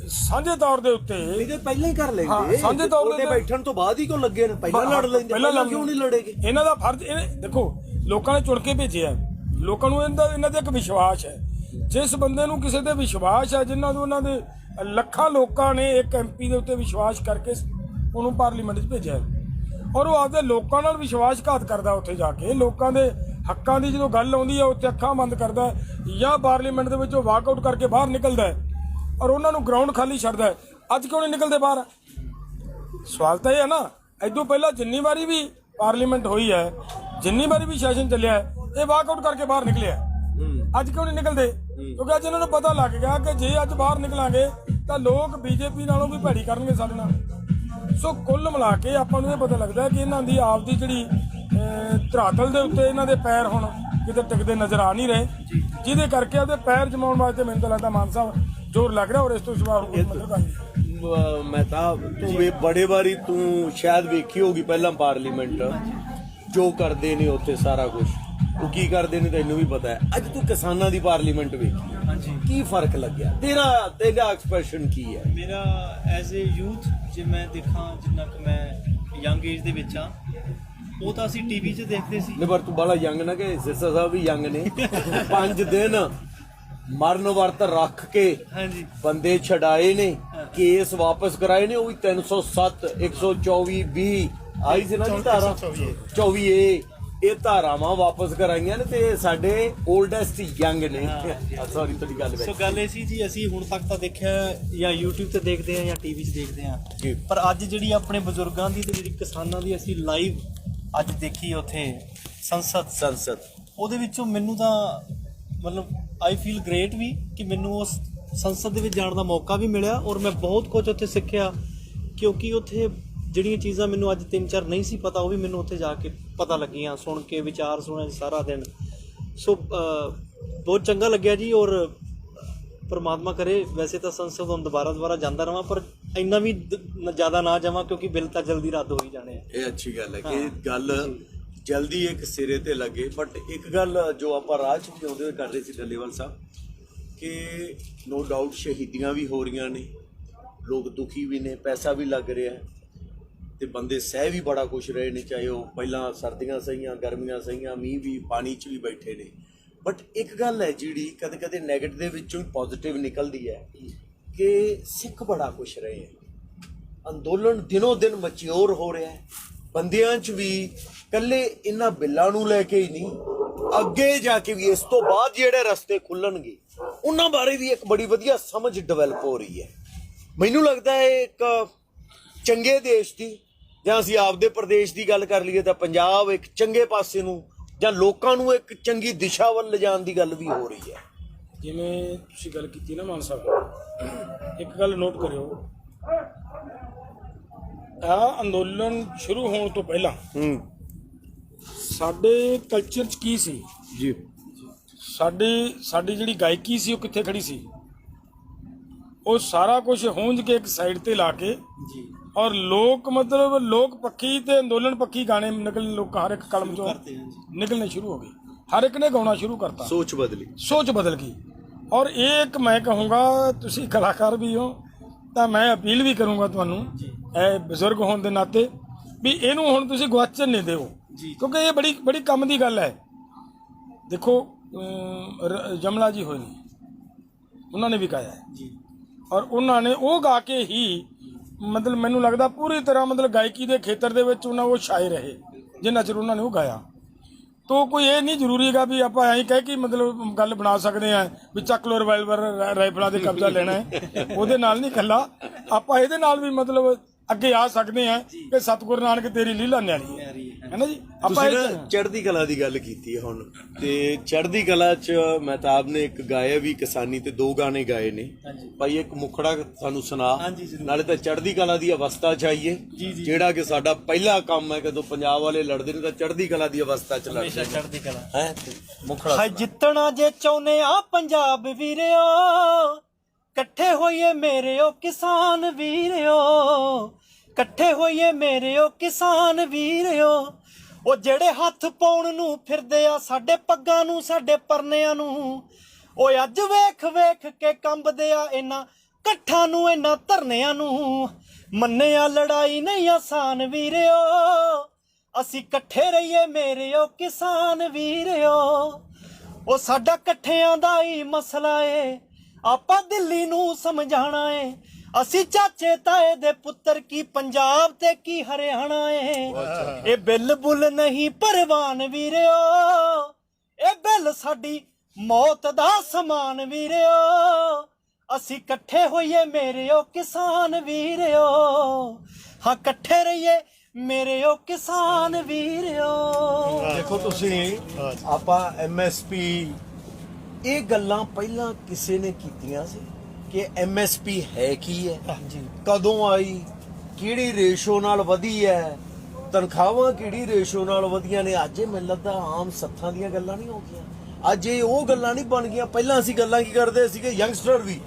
[SPEAKER 2] ਸਾਂਝੇ ਤੌਰ ਦੇ ਉੱਤੇ
[SPEAKER 1] ਇਹ ਪਹਿਲਾਂ ਹੀ ਕਰ ਲੈਂਦੇ,
[SPEAKER 2] ਸਾਂਝੇ ਤੌਰ ਤੇ
[SPEAKER 1] ਬੈਠਣ ਤੋਂ ਬਾਅਦ ਹੀ ਕਿਉਂ ਲੱਗੇ ਨੇ? ਪਹਿਲਾਂ ਲੜ ਲੈਂਦੇ, ਪਹਿਲਾਂ ਕਿਉਂ ਨਹੀਂ ਲੜੇਗੇ?
[SPEAKER 2] ਇਹਨਾਂ ਦਾ ਫਰਜ਼ ਦੇਖੋ, ਲੋਕਾਂ ਨੇ ਚੁਣ ਕੇ ਭੇਜਿਆ, ਲੋਕਾਂ ਨੂੰ ਇਹਨਾਂ ਤੇ ਇੱਕ ਵਿਸ਼ਵਾਸ ਹੈ। ਜਿਸ ਬੰਦੇ ਨੂੰ ਕਿਸੇ ਤੇ ਵਿਸ਼ਵਾਸ ਹੈ, ਜਿਨ੍ਹਾਂ ਨੂੰ ਉਹਨਾਂ ਦੇ ਲੱਖਾਂ ਲੋਕਾਂ ਨੇ ਇੱਕ MP ਦੇ ਉੱਤੇ ਵਿਸ਼ਵਾਸ ਕਰਕੇ ਉਹਨੂੰ ਪਾਰਲੀਮੈਂਟ 'ਚ ਭੇਜਿਆ, ਔਰ ਉਹ ਆਪਦੇ ਲੋਕਾਂ ਨਾਲ ਵਿਸ਼ਵਾਸਘਾਤ ਕਰਦਾ। ਉੱਥੇ ਜਾ ਕੇ ਲੋਕਾਂ ਦੇ ਹੱਕਾਂ ਦੀ ਜਦੋਂ ਗੱਲ ਆਉਂਦੀ ਹੈ ਉੱਥੇ ਅੱਖਾਂ ਬੰਦ ਕਰਦਾ ਜਾਂ ਪਾਰਲੀਮੈਂਟ ਦੇ ਵਿੱਚੋਂ ਵਾਕਆਊਟ ਕਰਕੇ ਬਾਹਰ ਨਿਕਲਦਾ ਹੈ, ਔਰ ਉਹਨਾਂ ਨੂੰ ਗਰਾਊਂਡ ਖਾਲੀ ਛੱਡਦਾ ਹੈ। ਅੱਜ ਕਿਉਂ ਨਹੀਂ ਨਿਕਲਦੇ ਬਾਹਰ? ਸਵਾਲ ਤਾਂ ਇਹ ਹੈ ਨਾ, ਇਦੋਂ ਪਹਿਲਾਂ ਜਿੰਨੀ ਵਾਰੀ ਵੀ ਪਾਰਲੀਮੈਂਟ ਹੋਈ ਹੈ, ਜਿੰਨੀ ਵਾਰੀ ਵੀ ਸੈਸ਼ਨ ਚੱਲਿਆ ਹੈ, ਇਹ ਵਾਕਆਊਟ ਕਰਕੇ ਬਾਹਰ ਨਿਕਲਿਆ। ਅੱਜ ਕਿਉਂ ਨਹੀਂ ਨਿਕਲਦੇ? ਕਿਉਂਕਿ ਅੱਜ ਇਹਨਾਂ ਨੂੰ ਪਤਾ ਲੱਗ ਗਿਆ ਕਿ ਜੇ ਅੱਜ ਬਾਹਰ ਨਿਕਲਾਂਗੇ ਤਾਂ ਲੋਕ BJP ਨਾਲੋਂ ਵੀ ਭੈੜੀ ਕਰਨਗੇ ਸਾਡੇ ਨਾਲ। ਸੋ ਕੁੱਲ ਮਿਲਾ ਕੇ ਆਪਾਂ ਨੂੰ ਇਹ ਪਤਾ ਲੱਗਦਾ ਕਿ ਇਹਨਾਂ ਦੀ ਆਪਦੀ ਜਿਹੜੀ ਧਰਾਤਲ ਦੇ ਉੱਤੇ ਇਹਨਾਂ ਦੇ ਪੈਰ ਹੁਣ ਕਿਤੇ ਟਿਕਦੇ ਨਜ਼ਰ ਆ ਨਹੀਂ ਰਹੇ, ਜਿਹਦੇ ਕਰਕੇ ਉਹਦੇ ਪੈਰ ਜਮਾਉਣ ਵਾਸਤੇ ਮੈਨੂੰ ਤਾਂ ਲੱਗਦਾ ਮਾਨ ਸਾਹਿਬ ਜ਼ੋਰ ਲੱਗ ਰਿਹਾ। ਔਰ ਇਸ ਤੋਂ ਸਿਵਾ
[SPEAKER 1] ਮੈਂ ਤਾਂ ਤੂੰ ਬੜੇ ਵਾਰੀ ਤੂੰ ਸ਼ਾਇਦ ਵੇਖੀ ਹੋਗੀ ਪਹਿਲਾਂ ਪਾਰਲੀਮੈਂਟ ਜੋ ਕਰਦੇ ਨੇ ਉੱਥੇ ਸਾਰਾ ਕੁਝ, ਉਹ ਕੀ ਕਰਦੇ ਨੇ ਤੈਨੂੰ ਵੀ ਪਤਾ ਹੈ। ਅੱਜ ਤੂੰ ਕਿਸਾਨਾਂ ਦੀ ਪਾਰਲੀਮੈਂਟ ਵੇਖੀ,
[SPEAKER 4] ਹਾਂਜੀ,
[SPEAKER 1] ਕੀ ਫਰਕ ਲੱਗਿਆ? ਤੇਰਾ ਐਕਸਪ੍ਰੈਸ਼ਨ ਕੀ ਹੈ?
[SPEAKER 4] ਮੇਰਾ ਐਜ਼ ਏ ਯੂਥ ਜੇ ਮੈਂ ਦੇਖਾਂ, ਜਿੰਨਾ ਕਿ ਮੈਂ ਯੰਗ ਏਜ ਦੇ ਵਿੱਚ ਆ, ਉਹ ਤਾਂ ਅਸੀਂ ਟੀਵੀ 'ਚ ਦੇਖਦੇ ਸੀ।
[SPEAKER 1] ਨਹੀਂ ਪਰ ਤੂੰ ਬੜਾ ਯੰਗ ਨਾ ਕਿ ਸਿਰਸਾ ਸਾਹਿਬ ਵੀ ਯੰਗ ਨੇ। 5 ਦਿਨ ਮਰਨ ਵਰਤ ਰੱਖ ਕੇ
[SPEAKER 4] ਹਾਂਜੀ,
[SPEAKER 1] ਬੰਦੇ ਛਡਾਏ ਨੇ, ਕੇਸ ਵਾਪਸ ਕਰਾਏ ਨੇ, ਉਹ ਵੀ 307 124 20 ਆਈ ਸੀ ਨਾ ਜੀ ਧਾਰਾ 24A, ਇਹ ਧਾਰਾਵਾਂ ਵਾਪਸ ਕਰਾਈਆਂ ਨੇ ਤੇ ਸਾਡੇ 올ਡੈਸਟ ਯੰਗ ਨੇ। ਸੌਰੀ ਤੁਹਾਡੀ ਗੱਲ ਵਿੱਚ।
[SPEAKER 4] ਸੋ ਗੱਲ ਇਹ ਸੀ ਜੀ, ਅਸੀਂ ਹੁਣ ਤੱਕ ਤਾਂ ਦੇਖਿਆ ਜਾਂ YouTube ਤੇ ਦੇਖਦੇ ਆ ਜਾਂ ਟੀਵੀ 'ਚ ਦੇਖਦੇ ਆ, ਪਰ ਅੱਜ ਜਿਹੜੀ ਆਪਣੇ ਬਜ਼ੁਰਗਾਂ ਦੀ ਤੇ ਜਿਹੜੀ ਕਿਸਾਨਾਂ ਦੀ ਅਸੀਂ ਲਾਈਵ ਅੱਜ ਦੇਖੀ ਉੱਥੇ ਸੰਸਦ, ਉਹਦੇ ਵਿੱਚੋਂ ਮੈਨੂੰ ਤਾਂ ਮਤਲਬ ਆਈ ਫੀਲ ਗ੍ਰੇਟ ਵੀ ਕਿ ਮੈਨੂੰ ਉਸ ਸੰਸਦ ਦੇ ਵਿੱਚ ਜਾਣ ਦਾ ਮੌਕਾ ਵੀ ਮਿਲਿਆ, ਔਰ ਮੈਂ ਬਹੁਤ ਕੁਝ ਉੱਥੇ ਸਿੱਖਿਆ। ਕਿਉਂਕਿ ਉੱਥੇ ਜਿਹੜੀਆਂ ਚੀਜ਼ਾਂ ਮੈਨੂੰ ਅੱਜ 3-4 ਨਹੀਂ ਸੀ ਪਤਾ, ਉਹ ਵੀ ਮੈਨੂੰ ਉੱਥੇ ਜਾ ਕੇ ਪਤਾ ਲੱਗੀਆਂ, ਸੁਣ ਕੇ ਵਿਚਾਰ ਸੁਣੇ ਸਾਰਾ ਦਿਨ। ਸੋ ਬਹੁਤ ਚੰਗਾ ਲੱਗਿਆ ਜੀ। ਔਰ ਪਰਮਾਤਮਾ ਕਰੇ ਵੈਸੇ ਤਾਂ ਸੰਸਦ ਹੁਣ ਦੁਬਾਰਾ ਜਾਂਦਾ ਰਵਾਂ, ਪਰ ਇੰਨਾ ਵੀ ਜ਼ਿਆਦਾ ਨਾ ਜਾਵਾਂ ਕਿਉਂਕਿ ਬਿੱਲ ਤਾਂ ਜਲਦੀ ਰੱਦ ਹੋ ਹੀ ਜਾਣੇ ਆ।
[SPEAKER 1] ਇਹ ਅੱਛੀ ਗੱਲ ਹੈ ਕਿ ਗੱਲ ਜਲਦੀ ਇੱਕ ਸਿਰੇ ਤੇ ਲੱਗੇ। ਬਟ ਇੱਕ ਗੱਲ ਜੋ ਆਪਾਂ ਰਾਹ 'ਚ ਵੀ ਆਉਂਦੇ ਹੋਏ ਕਰ ਰਹੇ ਸੀ ਡੱਲੇਵਾਲ ਸਾਹਿਬ, ਕਿ ਨੋ ਡਾਊਟ ਸ਼ਹੀਦੀਆਂ ਵੀ ਹੋ ਰਹੀਆਂ ਨੇ, ਲੋਕ ਦੁਖੀ ਵੀ ਨੇ, ਪੈਸਾ ਵੀ ਲੱਗ ਰਿਹਾ ਤੇ ਬੰਦੇ ਸਹਿ ਵੀ ਬੜਾ ਕੁਛ ਰਹੇ ਨੇ, ਚਾਹੇ ਉਹ ਪਹਿਲਾਂ ਸਰਦੀਆਂ ਸਹੀਆਂ, ਗਰਮੀਆਂ ਸਹੀਆਂ, ਮੀਂਹ ਵੀ, ਪਾਣੀ 'ਚ ਵੀ ਬੈਠੇ ਨੇ। ਬਟ ਇੱਕ ਗੱਲ ਹੈ ਜਿਹੜੀ ਕਦੇ ਕਦੇ ਨੈਗੇਟਿਵ ਦੇ ਵਿੱਚੋਂ ਹੀ ਪੋਜ਼ਿਟਿਵ ਨਿਕਲਦੀ ਹੈ ਕਿ ਸਿੱਖ ਬੜਾ ਕੁਛ ਰਹੇ ਹੈ। ਅੰਦੋਲਨ ਦਿਨੋਂ ਦਿਨ ਮੈਚਿਓਰ ਹੋ ਰਿਹਾ ਹੈ, ਬੰਦਿਆਂ 'ਚ ਵੀ ਇਕੱਲੇ ਇਹਨਾਂ ਬਿੱਲਾਂ ਨੂੰ ਲੈ ਕੇ ਹੀ ਨਹੀਂ, ਅੱਗੇ ਜਾ ਕੇ ਵੀ ਇਸ ਤੋਂ ਬਾਅਦ ਜਿਹੜੇ ਰਸਤੇ ਖੁੱਲਣਗੇ ਉਹਨਾਂ ਬਾਰੇ ਵੀ ਇੱਕ ਬੜੀ ਵਧੀਆ ਸਮਝ ਡਿਵੈਲਪ ਹੋ ਰਹੀ ਹੈ। ਮੈਨੂੰ ਲੱਗਦਾ ਹੈ ਇੱਕ ਚੰਗੇ ਦੇਸ਼ ਦੀ, ਜਾਂ ਅਸੀਂ ਆਪਦੇ ਪ੍ਰਦੇਸ਼ ਦੀ ਗੱਲ ਕਰ ਲਈਏ ਤਾਂ ਪੰਜਾਬ ਇੱਕ ਚੰਗੇ ਪਾਸੇ ਨੂੰ ਜਾਂ ਲੋਕਾਂ ਨੂੰ ਇੱਕ ਚੰਗੀ ਦਿਸ਼ਾ ਵੱਲ ਲਿਜਾਣ ਦੀ ਗੱਲ ਵੀ ਹੋ ਰਹੀ ਹੈ।
[SPEAKER 2] ਜਿਵੇਂ ਤੁਸੀਂ ਗੱਲ ਕੀਤੀ ਨਾ ਮਾਨ ਸਾਹਿਬ, ਇੱਕ ਗੱਲ ਨੋਟ ਕਰਿਓ, ਆਹ ਅੰਦੋਲਨ ਸ਼ੁਰੂ ਹੋਣ ਤੋਂ ਪਹਿਲਾਂ ਸਾਡੇ ਕਲਚਰ 'ਚ ਕੀ ਸੀ
[SPEAKER 1] ਜੀ,
[SPEAKER 2] ਸਾਡੀ ਜਿਹੜੀ ਗਾਇਕੀ ਸੀ ਉਹ ਕਿੱਥੇ ਖੜੀ ਸੀ, ਉਹ ਸਾਰਾ ਕੁਝ ਹੁੰਝ ਕੇ ਇੱਕ ਸਾਈਡ ਤੇ ਲਾ ਕੇ
[SPEAKER 4] ਜੀ,
[SPEAKER 2] ਔਰ ਲੋਕ ਮਤਲਬ ਲੋਕ ਪੱਖੀ ਤੇ ਅੰਦੋਲਨ ਪੱਖੀ ਗਾਣੇ ਨਿਕਲਣ, ਲੋਕ ਹਰ ਇੱਕ ਕਲਮ ਚੋਂ ਨਿਕਲਣੇ ਸ਼ੁਰੂ ਹੋ ਗਏ, ਹਰ ਇੱਕ ਨੇ ਗਾਉਣਾ ਸ਼ੁਰੂ ਕਰਤਾ,
[SPEAKER 1] ਸੋਚ ਬਦਲ ਗਈ। ਔਰ ਇਹ ਇੱਕ ਮੈਂ ਕਹੂੰਗਾ, ਤੁਸੀਂ ਕਲਾਕਾਰ ਵੀ ਹੋ ਤਾਂ ਮੈਂ ਅਪੀਲ ਵੀ ਕਰੂੰਗਾ ਤੁਹਾਨੂੰ, ਇਹ ਬਜ਼ੁਰਗ ਹੋਣ ਦੇ ਨਾਤੇ, ਵੀ ਇਹਨੂੰ ਹੁਣ ਤੁਸੀਂ ਗਵਾਚਣ ਨਹੀਂ ਦਿਓ, ਕਿਉਂਕਿ ਇਹ ਬੜੀ ਕੰਮ ਦੀ ਗੱਲ ਹੈ। ਦੇਖੋ ਜਮਲਾ ਜੀ ਹੋਏ ਨੇ, ਉਹਨਾਂ ਨੇ ਵੀ ਗਾਇਆ ਹੈ ਜੀ, ਔਰ ਉਹਨਾਂ ਨੇ ਉਹ ਗਾ ਕੇ ਹੀ ਮਤਲਬ ਮੈਨੂੰ ਲੱਗਦਾ ਪੂਰੀ ਤਰ੍ਹਾਂ ਮਤਲਬ ਗਾਇਕੀ ਦੇ ਖੇਤਰ ਦੇ ਵਿੱਚ ਉਹ ਛਾਏ ਰਹੇ ਜਿੰਨਾ ਚਿਰ ਉਹਨਾਂ ਨੇ ਉਹ ਗਾਇਆ।
[SPEAKER 2] ਤੋ ਕੋਈ ਇਹ ਨਹੀਂ ਜ਼ਰੂਰੀ ਹੈਗਾ ਵੀ ਆਪਾਂ ਐਂ ਕਹਿ ਕੇ ਮਤਲਬ ਗੱਲ ਬਣਾ ਸਕਦੇ ਆ ਵੀ ਚੱਕ ਲੋ ਰਿਵਾਲਵਰ ਰਾਈਫਲਾਂ ਦੇ ਕਬਜ਼ਾ ਲੈਣਾ ਹੈ। ਉਹਦੇ ਨਾਲ ਨਹੀਂ ਇਕੱਲਾ, ਆਪਾਂ ਇਹਦੇ ਨਾਲ ਵੀ ਮਤਲਬ ਅੱਗੇ ਆ ਸਕਦੇ ਆ ਕਿ ਸਤਿਗੁਰੂ ਨਾਨਕ ਤੇਰੀ ਲੀਲਾ ਨਿਆਰੀ ਹੈ ਨਾ ਜੀ। ਆਪਾਂ
[SPEAKER 1] ਤੁਸੀਂ ਨਾ ਚੜ੍ਹਦੀ ਕਲਾ ਦੀ ਗੱਲ ਕੀਤੀ ਹੈ ਹੁਣ, ਤੇ ਚੜ੍ਹਦੀ ਕਲਾ ਚ ਮਹਿਤਾਬ ਨੇ ਇੱਕ ਗਾਇਆ ਵੀ ਕਿਸਾਨੀ ਤੇ 2 ਗਾਣੇ ਗਾਏ ਨੇ ਭਾਈ। ਇੱਕ ਮੁਖੜਾ ਸਾਨੂੰ ਸੁਣਾ, ਨਾਲੇ ਤਾਂ ਚੜ੍ਹਦੀ ਕਲਾ ਦੀ ਅਵਸਥਾ ਚਾਹੀਏ, ਜਿਹੜਾ ਕਿ ਸਾਡਾ ਪਹਿਲਾ ਕੰਮ ਹੈ। ਜਦੋਂ ਪੰਜਾਬ ਵਾਲੇ ਲੜਦੇ ਨੇ ਤਾਂ ਚੜ੍ਹਦੀ ਕਲਾ ਦੀ ਅਵਸਥਾ ਚ ਲੜਦੇ
[SPEAKER 4] ਚੜ੍ਹਦੀ ਕਲਾ
[SPEAKER 1] ਹੈ। ਮੁਖੜਾ
[SPEAKER 4] ਜਿੱਤਣਾ ਜੇ ਚਾਹੁੰਦੇ ਆ ਪੰਜਾਬ ਵੀਰਿਓ, ਇਕੱਠੇ ਹੋਈਏ ਮੇਰਿਓ ਕਿਸਾਨ ਵੀਰਿਓ, ਇਕੱਠੇ ਹੋਈਏ ਮੇਰਿਓ ਕਿਸਾਨ ਵੀਰਿਓ। ਉਹ ਜਿਹੜੇ ਹੱਥ ਪਾਉਣ ਨੂੰ ਫਿਰਦੇ ਆ ਸਾਡੇ ਪੱਗਾਂ ਨੂੰ, ਸਾਡੇ ਪਰਨਿਆਂ ਨੂੰ, ਉਹ ਅੱਜ ਵੇਖ ਵੇਖ ਕੇ ਕੰਬਦੇ ਆ ਇਹਨਾਂ ਇਕੱਠਾਂ ਨੂੰ, ਇਹਨਾਂ ਧਰਨਿਆਂ ਨੂੰ। ਮੰਨਿਆ ਲੜਾਈ ਨਹੀਂ ਆਸਾਨ ਵੀਰਿਓ, ਅਸੀਂ ਇਕੱਠੇ ਰਹੀਏ ਮੇਰਿਓ ਕਿਸਾਨ ਵੀਰਿਓ। ਉਹ ਸਾਡਾ ਇਕੱਠਿਆਂ ਦਾ ਹੀ ਮਸਲਾ ਏ, ਆਪਾਂ ਦਿੱਲੀ ਨੂੰ ਸਮਝਾਣਾ ਏ। ਅਸੀਂ ਚਾਚੇ ਤਾਏ ਦੇ ਪੁੱਤਰ, ਕੀ ਪੰਜਾਬ ਤੇ ਕੀ ਹਰਿਆਣਾ ਏ। ਇਹ ਬਿੱਲ ਬੁੱਲ ਨਹੀਂ ਪਰਵਾਨ ਵੀਰਿਓ, ਇਹ ਬਿੱਲ ਸਾਡੀ ਮੌਤ ਦਾ ਸਮਾਨ ਵੀਰਿਓ। ਅਸੀਂ ਇਕੱਠੇ ਹੋਈਏ ਮੇਰਿਓ ਕਿਸਾਨ ਵੀਰਿਓ, ਹਾਂ ਇਕੱਠੇ ਰਹੀਏ ਮੇਰਿਓ ਕਿਸਾਨ ਵੀਰਿਓ।
[SPEAKER 1] ਦੇਖੋ ਤੁਸੀਂ, ਆਪਾਂ MSP ਇਹ ਗੱਲਾਂ ਪਹਿਲਾਂ ਕਿਸੇ ਨੇ ਕੀਤੀਆਂ ਸੀ ਕਿ MSP ਹੈ ਕੀ ਹੈ, ਕਦੋਂ ਆਈ, ਕਿਹੜੀ ਰੇਸ਼ੋ ਨਾਲ ਵਧੀ ਹੈ, ਤਨਖਾਹਾਂ ਕਿਹੜੀ ਰੇਸ਼ੋ ਨਾਲ ਵਧੀਆਂ ਨੇ। ਅੱਜ ਇਹ ਮੈਨੂੰ ਲੱਗਦਾ ਆਮ ਸੱਥਾਂ ਦੀਆਂ ਗੱਲਾਂ ਨਹੀਂ ਹੋ ਗਈਆਂ, ਅੱਜ ਇਹ ਉਹ ਗੱਲਾਂ ਨਹੀਂ ਬਣ ਗਈਆਂ। ਪਹਿਲਾਂ ਅਸੀਂ ਗੱਲਾਂ ਕੀ ਕਰਦੇ ਸੀਗੇ ਯੰਗਸਟਰ ਵੀ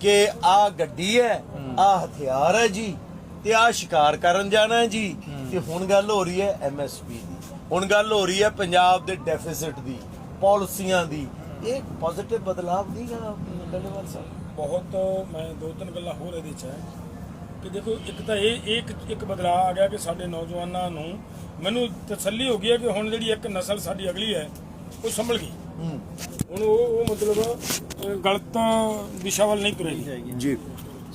[SPEAKER 1] ਕਿ ਆਹ ਗੱਡੀ ਹੈ, ਆਹ ਹਥਿਆਰ ਹੈ ਜੀ, ਤੇ ਆਹ ਸ਼ਿਕਾਰ ਕਰਨ ਜਾਣਾ ਹੈ ਜੀ। ਤੇ ਹੁਣ ਗੱਲ ਹੋ ਰਹੀ ਹੈ MSP ਦੀ, ਹੁਣ ਗੱਲ ਹੋ ਰਹੀ ਹੈ ਪੰਜਾਬ ਦੇ ਡੈਫਿਸਿਟ ਦੀ, ਪਾਲਿਸੀਆਂ ਦੀ। ਇਹ ਪੋਜ਼ਿਟਿਵ ਬਦਲਾਵ ਨਹੀਂ ਗਾ ਡੱਲੇਵਾਲ ਸਾਹਿਬ?
[SPEAKER 2] ਬਹੁਤ ਮੈਂ 2-3 ਗੱਲਾਂ ਹੋਰ ਇਹਦੇ 'ਚ ਹੈ ਕਿ ਦੇਖੋ, ਇੱਕ ਤਾਂ ਇੱਕ ਬਦਲਾਅ ਆ ਗਿਆ ਕਿ ਸਾਡੇ ਨੌਜਵਾਨਾਂ ਨੂੰ, ਮੈਨੂੰ ਤਸੱਲੀ ਹੋ ਗਈ ਹੈ ਕਿ ਹੁਣ ਜਿਹੜੀ ਇੱਕ ਨਸਲ ਸਾਡੀ ਅਗਲੀ ਹੈ ਉਹ ਸੰਭਲ ਗਈ। ਹੁਣ ਉਹ ਮਤਲਬ ਗਲਤ ਦਿਸ਼ਾ ਵੱਲ ਨਹੀਂ ਤੁਰੇਗੀ
[SPEAKER 1] ਜੀ।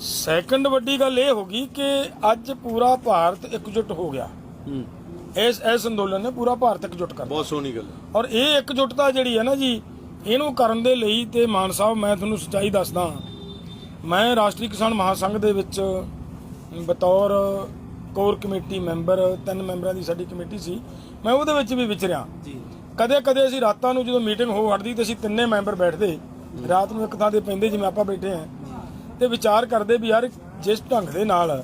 [SPEAKER 2] ਸੈਕੰਡ ਵੱਡੀ ਗੱਲ ਇਹ ਹੋ ਗਈ ਕਿ ਅੱਜ ਪੂਰਾ ਭਾਰਤ ਇਕਜੁੱਟ ਹੋ ਗਿਆ। ਇਸ ਅੰਦੋਲਨ ਨੇ ਪੂਰਾ ਭਾਰਤ ਇਕਜੁੱਟ ਕਰ ਦਿੱਤਾ।
[SPEAKER 1] ਬਹੁਤ ਸੋਹਣੀ ਗੱਲ।
[SPEAKER 2] ਔਰ ਇਹ ਇਕਜੁੱਟਤਾ ਜਿਹੜੀ ਹੈ ਨਾ ਜੀ, ਇਹਨੂੰ ਕਰਨ ਦੇ ਲਈ ਤੇ ਮਾਨ ਸਾਹਿਬ, ਮੈਂ ਤੁਹਾਨੂੰ ਸੱਚਾਈ ਦੱਸਦਾ, ਮੈਂ ਰਾਸ਼ਟਰੀ ਕਿਸਾਨ ਮਹਾਸੰਘ ਦੇ ਵਿੱਚ ਬਤੌਰ ਕੋਰ ਕਮੇਟੀ ਮੈਂਬਰ, 3 ਮੈਂਬਰਾਂ ਦੀ ਸਾਡੀ ਕਮੇਟੀ ਸੀ, ਮੈਂ ਉਹਦੇ ਵਿੱਚ ਵੀ ਵਿਚਰਿਆ। ਕਦੇ ਕਦੇ ਅਸੀਂ ਰਾਤਾਂ ਨੂੰ ਜਦੋਂ ਮੀਟਿੰਗ ਹੋ ਹਟਦੀ ਤੇ ਅਸੀਂ 3 ਮੈਂਬਰ ਬੈਠਦੇ, ਰਾਤ ਨੂੰ ਇੱਕ ਥਾਂ ਤੇ ਪੈਂਦੇ ਜਿਵੇਂ ਆਪਾਂ ਬੈਠੇ ਹਾਂ, ਤੇ ਵਿਚਾਰ ਕਰਦੇ ਵੀ ਯਾਰ ਜਿਸ ਢੰਗ ਦੇ ਨਾਲ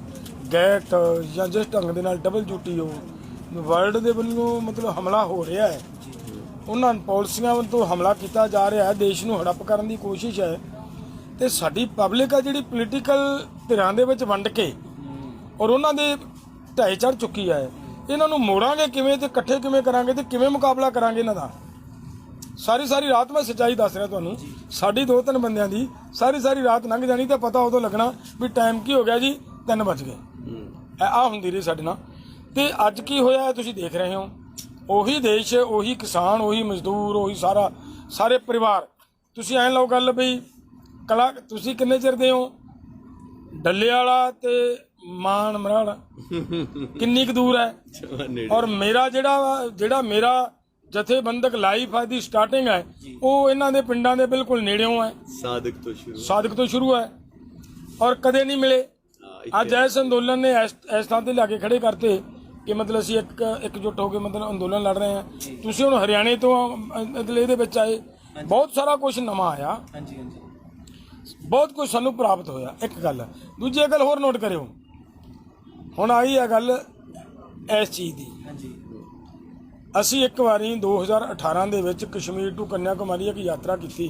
[SPEAKER 2] ਗੈਟ ਜਾਂ ਜਿਸ ਢੰਗ ਦੇ ਨਾਲ WTO ਵਰਲਡ ਦੇ ਵੱਲੋਂ ਮਤਲਬ ਹਮਲਾ ਹੋ ਰਿਹਾ ਹੈ, ਉਹਨਾਂ ਪਾਲਿਸੀਆਂ ਤੋਂ ਹਮਲਾ ਕੀਤਾ ਜਾ ਰਿਹਾ ਹੈ, ਦੇਸ਼ ਨੂੰ ਹੜੱਪ ਕਰਨ ਦੀ ਕੋਸ਼ਿਸ਼ ਹੈ, ਤੇ ਸਾਡੀ ਪਬਲਿਕ ਆ ਜਿਹੜੀ ਪੋਲੀਟੀਕਲ ਧਿਰਾਂ ਦੇ ਵਿੱਚ ਵੰਡ ਕੇ ਔਰ ਉਹਨਾਂ ਦੇ ਢਾਈ ਚੜ੍ਹ ਚੁੱਕੀ ਹੈ, ਇਹਨਾਂ ਨੂੰ ਮੋੜਾਂਗੇ ਕਿਵੇਂ ਤੇ ਇਕੱਠੇ ਕਿਵੇਂ ਕਰਾਂਗੇ ਤੇ ਕਿਵੇਂ ਮੁਕਾਬਲਾ ਕਰਾਂਗੇ ਇਹਨਾਂ ਦਾ। ਸਾਰੀ ਰਾਤ ਮੈਂ ਸੱਚਾਈ ਦੱਸ ਰਿਹਾ ਤੁਹਾਨੂੰ, ਸਾਡੀ 2-3 ਬੰਦਿਆਂ ਦੀ ਸਾਰੀ ਰਾਤ ਲੰਘ ਜਾਣੀ ਤੇ ਪਤਾ ਉਦੋਂ ਲੱਗਣਾ ਵੀ ਟਾਈਮ ਕੀ ਹੋ ਗਿਆ ਜੀ, 3 ਵੱਜ ਗਏ। ਆਹ ਹੁੰਦੀ ਰਹੀ ਸਾਡੇ ਨਾਲ। ਤੇ ਅੱਜ ਕੀ ਹੋਇਆ ਤੁਸੀਂ ਦੇਖ ਰਹੇ ਹੋ, ਉਹੀ ਦੇਸ਼, ਉਹੀ ਕਿਸਾਨ, ਉਹੀ ਮਜ਼ਦੂਰ, ਉਹੀ ਸਾਰੇ ਪਰਿਵਾਰ। ਤੁਸੀਂ ਐਂ ਲਓ ਗੱਲ ਬਈ, ਕਲਾ ਤੁਸੀਂ ਕਿੰਨੇ ਚਿਰ ਦੇ ਹੋ? ਡੱਲੇ ਵਾਲਾ ਤੇ ਮਾਨ ਮਰਾੜ ਕਿੰਨੀ ਕੁ ਦੂਰ ਹੈ? ਔਰ ਮੇਰਾ ਜਿਹੜਾ ਮੇਰਾ ਜਥੇਬੰਦਕ ਲਾਈਫ ਹੈ ਦੀ ਸਟਾਰਟਿੰਗ ਹੈ, ਉਹ ਇਹਨਾਂ ਦੇ ਪਿੰਡਾਂ ਦੇ ਬਿਲਕੁਲ ਨੇੜਿਓਂ ਹੈ, ਸਾਦਿਕ ਤੋਂ ਸ਼ੁਰੂ ਹੈ, ਔਰ ਕਦੇ ਨਹੀਂ ਮਿਲੇ। ਅੱਜ ਇਸ ਅੰਦੋਲਨ ਨੇ ਇਸ ਥਾਂ ਤੇ ਲਿਆ ਕੇ ਖੜੇ ਕਰਤੇ ਕਿ ਮਤਲਬ ਅਸੀਂ ਇਕਜੁੱਟ ਹੋ ਕੇ ਮਤਲਬ ਅੰਦੋਲਨ ਲੜ ਰਹੇ ਹਾਂ। ਤੁਸੀਂ ਹੁਣ ਹਰਿਆਣੇ ਤੋਂ ਇਹਦੇ ਵਿੱਚ ਆਏ, ਬਹੁਤ ਸਾਰਾ ਕੁਝ ਨਵਾਂ ਆਇਆ, ਬਹੁਤ ਕੁਝ ਸਾਨੂੰ ਪ੍ਰਾਪਤ ਹੋਇਆ। ਇੱਕ ਗੱਲ, ਦੂਜੀ ਗੱਲ ਹੋਰ ਨੋਟ ਕਰਿਓ, ਹੁਣ ਆਈ ਹੈ ਗੱਲ ਇਸ ਚੀਜ਼ ਦੀ। ਅਸੀਂ ਇੱਕ ਵਾਰੀ 2018 ਦੇ ਵਿੱਚ ਕਸ਼ਮੀਰ ਟੂ ਕੰਨਿਆ ਕੁਮਾਰੀ ਇੱਕ ਯਾਤਰਾ ਕੀਤੀ।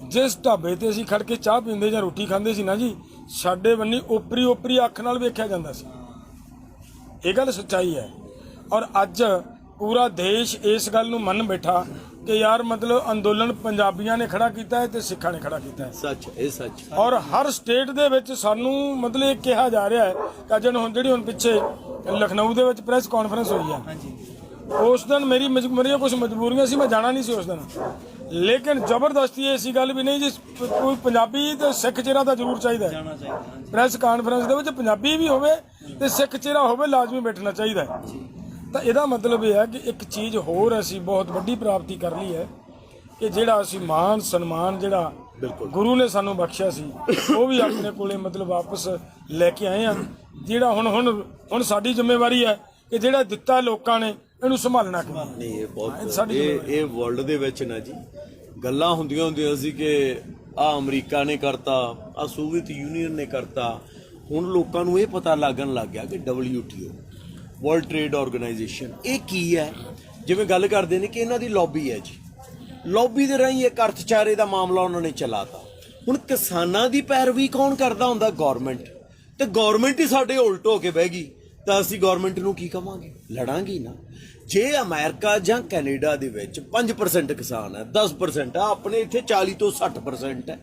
[SPEAKER 2] ਜਿਸ ਢਾਬੇ ਤੇ ਅਸੀਂ ਖੜ ਕੇ ਚਾਹ ਪੀਂਦੇ ਜਾਂ ਰੋਟੀ ਖਾਂਦੇ ਸੀ ਨਾ ਜੀ, ਸਾਡੇ ਬੰਨੀ ਓਪਰੀ ਅੱਖ ਨਾਲ ਵੇਖਿਆ ਜਾਂਦਾ ਸੀ। ਇਹ ਗੱਲ ਸੱਚਾਈ ਹੈ। ਔਰ ਅੱਜ ਪੂਰਾ ਦੇਸ਼ ਇਸ ਗੱਲ ਨੂੰ ਮੰਨ ਬੈਠਾ ਕਿ ਯਾਰ ਮਤਲਬ ਅੰਦੋਲਨ ਪੰਜਾਬੀਆਂ ਨੇ ਖੜਾ ਕੀਤਾ ਹੈ ਤੇ ਸਿੱਖਾਂ ਨੇ ਖੜਾ ਕੀਤਾ ਹੈ।
[SPEAKER 1] ਸੱਚ, ਇਹ ਸੱਚ।
[SPEAKER 2] ਔਰ ਹਰ ਸਟੇਟ ਦੇ ਵਿੱਚ ਸਾਨੂੰ ਮਤਲਬ ਇਹ ਕਿਹਾ ਜਾ ਰਿਹਾ ਹੈ ਕਿ ਜਿਹੜੀ ਹੁਣ ਪਿੱਛੇ ਲਖਨਊ ਦੇ ਵਿੱਚ ਪ੍ਰੈਸ ਕਾਨਫਰੰਸ ਹੋਈ ਹੈ, ਉਸ ਦਿਨ ਮੇਰੀਆਂ ਕੁਝ ਮਜਬੂਰੀਆਂ ਸੀ, ਮੈਂ ਜਾਣਾ ਨਹੀਂ ਸੀ ਉਸ ਦਿਨ, ਲੇਕਿਨ ਜ਼ਬਰਦਸਤੀ ਐਸੀ ਗੱਲ ਵੀ ਨਹੀਂ ਜੀ, ਕੋਈ ਪੰਜਾਬੀ ਤੇ ਸਿੱਖ ਚਿਹਰਾ ਤਾਂ ਜ਼ਰੂਰ ਚਾਹੀਦਾ ਹੈ। ਪ੍ਰੈਸ ਕਾਨਫਰੰਸ ਦੇ ਵਿੱਚ ਪੰਜਾਬੀ ਵੀ ਹੋਵੇ ਤੇ ਸਿੱਖ ਚਿਹਰਾ ਹੋਵੇ, ਲਾਜ਼ਮੀ ਬੈਠਣਾ ਚਾਹੀਦਾ ਹੈ। ਤਾਂ ਇਹਦਾ ਮਤਲਬ ਇਹ ਹੈ ਕਿ ਇੱਕ ਚੀਜ਼ ਹੋਰ ਅਸੀਂ ਬਹੁਤ ਵੱਡੀ ਪ੍ਰਾਪਤੀ ਕਰ ਲਈ ਹੈ ਕਿ ਜਿਹੜਾ ਅਸੀਂ ਮਾਣ ਸਨਮਾਨ ਜਿਹੜਾ ਗੁਰੂ ਨੇ ਸਾਨੂੰ ਬਖਸ਼ਿਆ ਸੀ ਉਹ ਵੀ ਆਪਣੇ ਕੋਲੇ ਮਤਲਬ ਵਾਪਸ ਲੈ ਕੇ ਆਏ ਆ। ਜਿਹੜਾ ਹੁਣ ਸਾਡੀ ਜ਼ਿੰਮੇਵਾਰੀ ਹੈ ਕਿ ਜਿਹੜਾ ਦਿੱਤਾ ਲੋਕਾਂ ਨੇ ਇਹਨੂੰ ਸੰਭਾਲਣਾ ਕਿਵੇਂ।
[SPEAKER 1] ਨਹੀਂ ਇਹ ਬਹੁਤ ਇਹ ਵਰਲਡ ਦੇ ਵਿੱਚ ਨਾ ਜੀ ਗੱਲਾਂ ਹੁੰਦੀਆਂ ਸੀ ਕਿ ਆ ਅਮਰੀਕਾ ਨੇ ਕਰਤਾ, ਆ ਸੋਵੀਅਤ ਯੂਨੀਅਨ ਨੇ ਕਰਤਾ। ਹੁਣ ਲੋਕਾਂ ਨੂੰ ਇਹ ਪਤਾ ਲੱਗਣ ਲੱਗ ਗਿਆ ਕਿ WTO ਵਰਲਡ ਟ੍ਰੇਡ ਆਰਗੇਨਾਈਜੇਸ਼ਨ ਇਹ ਕੀ ਹੈ। ਜਿਵੇਂ ਗੱਲ ਕਰਦੇ ਨੇ ਕਿ ਇਹਨਾਂ ਦੀ ਲੌਬੀ ਹੈ ਜੀ, ਲੌਬੀ ਦੇ ਰਾਹੀਂ ਇੱਕ ਅਰਥਚਾਰੇ ਦਾ ਮਾਮਲਾ ਉਹਨਾਂ ਨੇ ਚਲਾਤਾ। ਹੁਣ ਕਿਸਾਨਾਂ ਦੀ ਪੈਰਵੀ ਕੌਣ ਕਰਦਾ ਹੁੰਦਾ? ਗੌਰਮੈਂਟ। ਤੇ ਗੌਰਮੈਂਟ ਹੀ ਸਾਡੇ ਉਲਟ ਹੋ ਕੇ ਬਹਿ ਗਈ ਤਾਂ ਅਸੀਂ ਗੌਰਮੈਂਟ ਨੂੰ ਕੀ ਕਵਾਂਗੇ? ਲੜਾਂਗੇ ਨਾ। ਜੇ ਅਮਰੀਕਾ ਜਾਂ ਕੈਨੇਡਾ ਦੇ ਵਿੱਚ 5% ਕਿਸਾਨ ਹੈ, 10% ਆ, ਆਪਣੇ ਇੱਥੇ 40 ਤੋਂ 60% ਹੈ।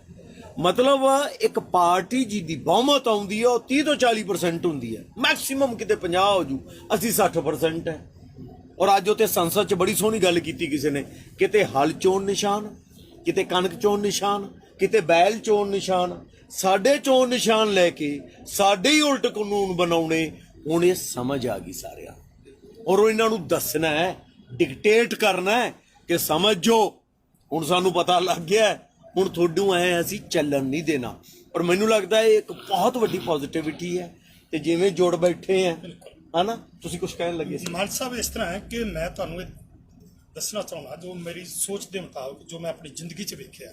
[SPEAKER 1] ਮਤਲਬ ਇੱਕ ਪਾਰਟੀ ਜਿਹਦੀ ਬਹੁਮਤ ਆਉਂਦੀ ਹੈ ਉਹ 30 ਤੋਂ 40% ਹੁੰਦੀ ਹੈ, ਮੈਕਸਿਮਮ ਕਿਤੇ 50 ਹੋ ਜੂ, ਅਸੀਂ 60% ਹੈ। ਔਰ ਅੱਜ ਉੱਥੇ ਸੰਸਦ 'ਚ ਬੜੀ ਸੋਹਣੀ ਗੱਲ ਕੀਤੀ ਕਿਸੇ ਨੇ, ਕਿਤੇ ਹਲ ਚੋਣ ਨਿਸ਼ਾਨ, ਕਿਤੇ ਕਣਕ ਚੋਣ ਨਿਸ਼ਾਨ, ਕਿਤੇ ਬੈਲ ਚੋਣ ਨਿਸ਼ਾਨ, ਸਾਡੇ ਚੋਣ ਨਿਸ਼ਾਨ ਲੈ ਕੇ ਸਾਡੇ ਹੀ ਉਲਟ ਕਾਨੂੰਨ ਬਣਾਉਣੇ। ਹੁਣ ਇਹ ਸਮਝ ਆ ਗਈ ਸਾਰਿਆਂ, ਔਰ ਉਹ ਇਹਨਾਂ ਨੂੰ ਦੱਸਣਾ ਹੈ, ਡਿਕਟੇਟ ਕਰਨਾ ਹੈ ਕਿ ਸਮਝੋ ਹੁਣ ਸਾਨੂੰ ਪਤਾ ਲੱਗ ਗਿਆ, ਹੁਣ ਤੁਹਾਨੂੰ ਐ ਅਸੀਂ ਚੱਲਣ ਨਹੀਂ ਦੇਣਾ। ਔਰ ਮੈਨੂੰ ਲੱਗਦਾ ਇਹ ਇੱਕ ਬਹੁਤ ਵੱਡੀ ਪੋਜ਼ਿਟਿਵਿਟੀ ਹੈ। ਤੇ ਜਿਵੇਂ ਜੁੜ ਬੈਠੇ ਆ ਹਨਾ, ਤੁਸੀਂ ਕੁਝ ਕਹਿਣ ਲੱਗੇ ਸੀ।
[SPEAKER 3] ਮਾਨ ਸਾਹਿਬ ਇਸ ਤਰ੍ਹਾਂ ਹੈ ਕਿ ਮੈਂ ਤੁਹਾਨੂੰ ਇਹ ਦੱਸਣਾ ਚਾਹੁੰਦਾ ਜੋ ਮੇਰੀ ਸੋਚ ਦੇ ਮੁਤਾਬਕ ਜੋ ਮੈਂ ਆਪਣੀ ਜ਼ਿੰਦਗੀ 'ਚ ਵੇਖਿਆ,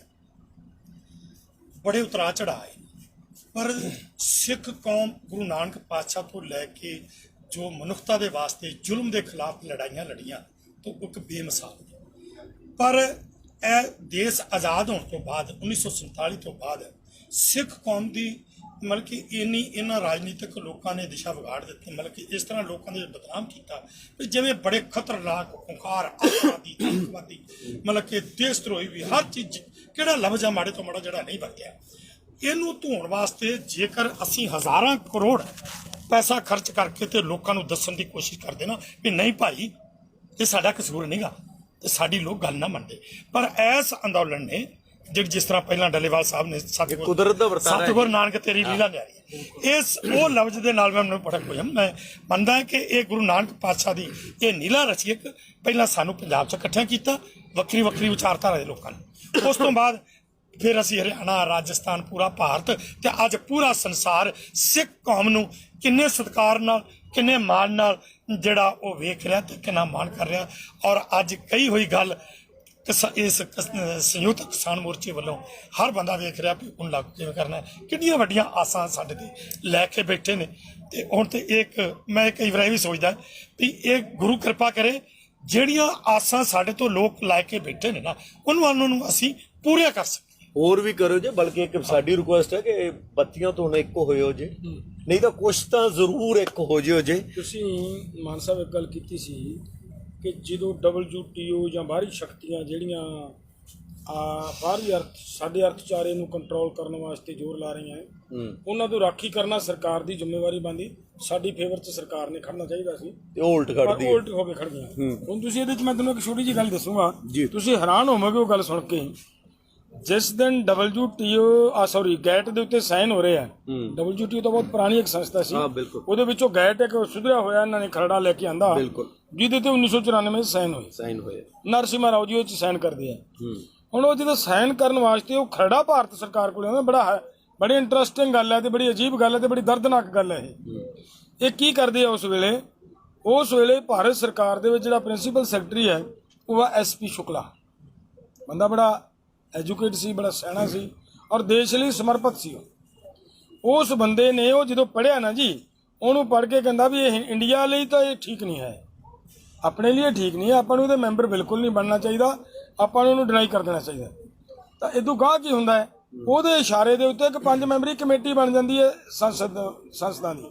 [SPEAKER 3] ਬੜੇ ਉਤਰਾਅ ਚੜ੍ਹਾਅ ਆਏ, ਪਰ ਸਿੱਖ ਕੌਮ ਗੁਰੂ ਨਾਨਕ ਪਾਤਸ਼ਾਹ ਤੋਂ ਲੈ ਕੇ ਜੋ ਮਨੁੱਖਤਾ ਦੇ ਵਾਸਤੇ ਜ਼ੁਲਮ ਦੇ ਖਿਲਾਫ ਲੜਾਈਆਂ ਲੜੀਆਂ ਤਾਂ ਇੱਕ ਬੇਮਿਸਾਲ। ਪਰ ਇਹ ਦੇਸ਼ ਆਜ਼ਾਦ ਹੋਣ ਤੋਂ ਬਾਅਦ 1947 ਤੋਂ ਬਾਅਦ ਸਿੱਖ ਕੌਮ ਦੀ ਮਤਲਬ ਕਿ ਇਹਨਾਂ ਰਾਜਨੀਤਿਕ ਲੋਕਾਂ ਨੇ ਦਿਸ਼ਾ ਵਿਗਾੜ ਦਿੱਤੀ। ਮਤਲਬ ਕਿ ਇਸ ਤਰ੍ਹਾਂ ਲੋਕਾਂ ਨੇ ਬਦਨਾਮ ਕੀਤਾ ਵੀ ਜਿਵੇਂ ਬੜੇ ਖਤਰਨਾਕ ਖੁੰਖਾਰ ਆਤੰਕਵਾਦੀ ਆਤੰਕਵਾਦੀ ਮਤਲਬ ਕਿ ਦੇਸ਼ ਧਰੋਹੀ ਵੀ ਹਰ ਚੀਜ਼ ਕਿਹੜਾ ਲਫ਼ਜ਼ ਆ ਮਾੜੇ ਤੋਂ ਮਾੜਾ ਜਿਹੜਾ ਨਹੀਂ ਵਰਤਿਆ। ਇਹਨੂੰ ਧੋਣ ਵਾਸਤੇ ਜੇਕਰ ਅਸੀਂ ਹਜ਼ਾਰਾਂ ਕਰੋੜ ਪੈਸਾ ਖਰਚ ਕਰਕੇ ਤੇ ਲੋਕਾਂ ਨੂੰ ਦੱਸਣ ਦੀ ਕੋਸ਼ਿਸ਼ ਕਰਦੇ ਨਾ ਵੀ ਨਹੀਂ ਭਾਈ ਇਹ ਸਾਡਾ ਕਸੂਰ ਨਹੀਂਗਾ ਤੇ ਸਾਡੀ ਲੋਕ ਗੱਲ ਨਾ ਮੰਨਦੇ, ਪਰ ਇਸ ਅੰਦੋਲਨ ਨੇ ਜਿਸ ਤਰ੍ਹਾਂ ਪਹਿਲਾਂ ਡੱਲੇਵਾਲ ਸਾਹਿਬ ਨੇ
[SPEAKER 1] ਕੁਦਰਤ ਦਾ ਵਰਤਾਰਾ
[SPEAKER 3] ਸਤਿਗੁਰ ਨਾਨਕ ਤੇਰੀ ਲੀਲਾ ਨਿਆਰੀ, ਇਸ ਉਹ ਲਫ਼ਜ਼ ਦੇ ਨਾਲ ਮੈਨੂੰ ਭੜਕ ਹੋਇਆ। ਮੈਂ ਮੰਨਦਾ ਕਿ ਇਹ ਗੁਰੂ ਨਾਨਕ ਪਾਤਸ਼ਾਹ ਦੀ ਇਹ ਨੀਲਾ ਰਚੀ। ਪਹਿਲਾਂ ਸਾਨੂੰ ਪੰਜਾਬ 'ਚ ਇਕੱਠਿਆਂ ਕੀਤਾ ਵੱਖਰੀ ਵੱਖਰੀ ਵਿਚਾਰਧਾਰਾ ਦੇ ਲੋਕਾਂ ਨੂੰ, ਉਸ ਤੋਂ ਬਾਅਦ ਫਿਰ ਅਸੀਂ ਹਰਿਆਣਾ, ਰਾਜਸਥਾਨ, ਪੂਰਾ ਭਾਰਤ ਤੇ ਅੱਜ ਪੂਰਾ ਸੰਸਾਰ ਸਿੱਖ ਕੌਮ ਨੂੰ ਕਿੰਨੇ ਸਤਿਕਾਰ ਨਾਲ ਕਿੰਨੇ ਮਾਣ ਨਾਲ ਜਿਹੜਾ ਉਹ ਵੇਖ ਰਿਹਾ ਤੇ ਕਿੰਨਾ ਮਾਣ ਕਰ ਰਿਹਾ। ਔਰ ਅੱਜ ਕਹੀ ਹੋਈ ਗੱਲ ਇਸ ਸੰਯੁਕਤ ਕਿਸਾਨ ਮੋਰਚੇ ਵੱਲੋਂ ਹਰ ਬੰਦਾ ਵੇਖ ਰਿਹਾ ਵੀ ਹੁਣ ਲਾਗੂ ਕਿਵੇਂ ਕਰਨਾ ਹੈ। ਕਿੰਨੀਆਂ ਵੱਡੀਆਂ ਆਸਾਂ ਸਾਡੇ ਤੇ ਲੈ ਕੇ ਬੈਠੇ ਨੇ। ਤੇ ਹੁਣ ਤੇ ਮੈਂ ਕਈ ਵਾਰ ਇਹ ਵੀ ਸੋਚਦਾ ਵੀ ਇਹ ਗੁਰੂ ਕਿਰਪਾ ਕਰੇ ਜਿਹੜੀਆਂ ਆਸਾਂ ਸਾਡੇ ਤੋਂ ਲੋਕ ਲੈ ਕੇ ਬੈਠੇ ਨੇ ਨਾ ਉਹਨਾਂ ਨੂੰ ਅਸੀਂ ਪੂਰੀਆਂ ਕਰ ਸਕੀਏ।
[SPEAKER 1] ਹੋਰ ਵੀ ਕਰੋ ਜੇ, ਬਲਕਿ ਇੱਕ ਸਾਡੀ ਰਿਕੁਐਸਟ ਹੈ ਕਿ ਬੱਤੀਆਂ ਤੋਂ ਨਾ ਇੱਕੋ ਹੋਇਓ ਜੇ, ਨਹੀਂ ਤਾਂ ਕੁਛ ਤਾਂ ਜ਼ਰੂਰ ਇੱਕ ਹੋ ਜਿਓ ਜੇ।
[SPEAKER 2] ਤੁਸੀਂ ਮਾਨ ਸਾਹਿਬ ਇੱਕ ਗੱਲ ਕੀਤੀ ਸੀ ਕਿ ਜਦੋਂ WTO ਜਾਂ ਬਾਹਰੀ ਸ਼ਕਤੀਆਂ ਜਿਹੜੀਆਂ ਬਾਹਰੀ ਸਾਡੇ ਅਰਥਚਾਰੇ ਨੂੰ ਕੰਟਰੋਲ ਕਰਨ ਵਾਸਤੇ ਜ਼ੋਰ ਲਾ ਰਹੀਆਂ ਉਹਨਾਂ ਤੋਂ ਰਾਖੀ ਕਰਨਾ ਸਰਕਾਰ ਦੀ ਜ਼ਿੰਮੇਵਾਰੀ ਬਣਦੀ। ਸਾਡੀ ਫੇਵਰ 'ਚ ਸਰਕਾਰ ਨੇ ਖੜਨਾ ਚਾਹੀਦਾ ਸੀ ਤੇ
[SPEAKER 1] ਉਲਟ ਖੜਦੀ ਹੈ,
[SPEAKER 2] ਉਲਟ ਹੋ ਕੇ ਖੜ ਗਈਆਂ। ਹੁਣ ਤੁਸੀਂ ਇਹਦੇ 'ਚ ਮੈਂ ਤੁਹਾਨੂੰ ਇੱਕ ਛੋਟੀ ਜਿਹੀ ਗੱਲ ਦੱਸੂਗਾ, ਤੁਸੀਂ ਹੈਰਾਨ ਹੋਵੋਗੇ ਉਹ ਗੱਲ ਸੁਣ ਕੇ। ਜਿਸ ਦਿਨ WTO ਗੈਟ ਦੇ ਉੱਤੇ ਸਾਈਨ ਹੋ ਰਹੇ ਆ, WTO ਤਾਂ ਬਹੁਤ ਪੁਰਾਣੀ ਇੱਕ ਸੰਸਥਾ ਸੀ, ਉਹਦੇ ਵਿੱਚੋਂ ਗੈਟ ਇੱਕ ਸੁਧਰਿਆ ਹੋਇਆ ਇਹਨਾਂ ਨੇ ਖਰੜਾ ਲੈ ਕੇ ਆਂਦਾ ਜਿਹਦੇ ਤੇ 1994 ਸਾਈਨ ਹੋਏ ਨਰਸਿਮਹਾ ਰਾਓ ਜੀ ਉਹ 'ਚ ਸਾਈਨ ਕਰਦੇ ਆ। ਹੁਣ ਉਹ ਜਦੋਂ ਸਾਈਨ ਕਰਨ ਵਾਸਤੇ ਉਹ ਖਰੜਾ ਭਾਰਤ ਸਰਕਾਰ ਕੋਲ ਆਉਂਦਾ, ਬੜੀ ਇੰਟਰਸਟਿੰਗ ਗੱਲ ਹੈ ਤੇ ਬੜੀ ਅਜੀਬ ਗੱਲ ਹੈ ਤੇ ਬੜੀ ਦਰਦਨਾਕ ਗੱਲ ਹੈ। ਇਹ ਕੀ ਕਰਦੇ ਆ ਉਸ ਵੇਲੇ ਭਾਰਤ ਸਰਕਾਰ ਦੇ ਵਿੱਚ ਜਿਹੜਾ ਪ੍ਰਿੰਸੀਪਲ ਸੈਕਟਰੀ ਹੈ ਉਹ ਆ SP ਸ਼ੁਕਲਾ। ਬੰਦਾ ਬੜਾ ਐਜੂਕੇਟ ਸੀ, ਬੜਾ ਸਿਆਣਾ ਸੀ ਔਰ ਦੇਸ਼ ਲਈ ਸਮਰਪਿਤ ਸੀ। ਉਸ ਬੰਦੇ ਨੇ ਉਹ ਜਦੋਂ ਪੜ੍ਹਿਆ ਨਾ ਜੀ, ਉਹਨੂੰ ਪੜ੍ਹ ਕੇ ਕਹਿੰਦਾ ਵੀ ਇਹ ਇੰਡੀਆ ਲਈ ਤਾਂ ਇਹ ਠੀਕ ਨਹੀਂ ਹੈ, ਆਪਣੇ ਲਈ ਠੀਕ ਨਹੀਂ ਹੈ, ਆਪਾਂ ਨੂੰ ਇਹਦੇ ਮੈਂਬਰ ਬਿਲਕੁਲ ਨਹੀਂ ਬਣਨਾ ਚਾਹੀਦਾ, ਆਪਾਂ ਨੂੰ ਉਹਨੂੰ ਡਿਨਾਈ ਕਰ ਦੇਣਾ ਚਾਹੀਦਾ। ਤਾਂ ਇਹ ਤੋਂ ਗਾਹ ਕੀ ਹੁੰਦਾ ਹੈ, ਉਹਦੇ ਇਸ਼ਾਰੇ ਦੇ ਉੱਤੇ ਇੱਕ 5 ਮੈਂਬਰੀ ਕਮੇਟੀ ਬਣ ਜਾਂਦੀ ਹੈ ਸੰਸਦਾਂ ਦੀ,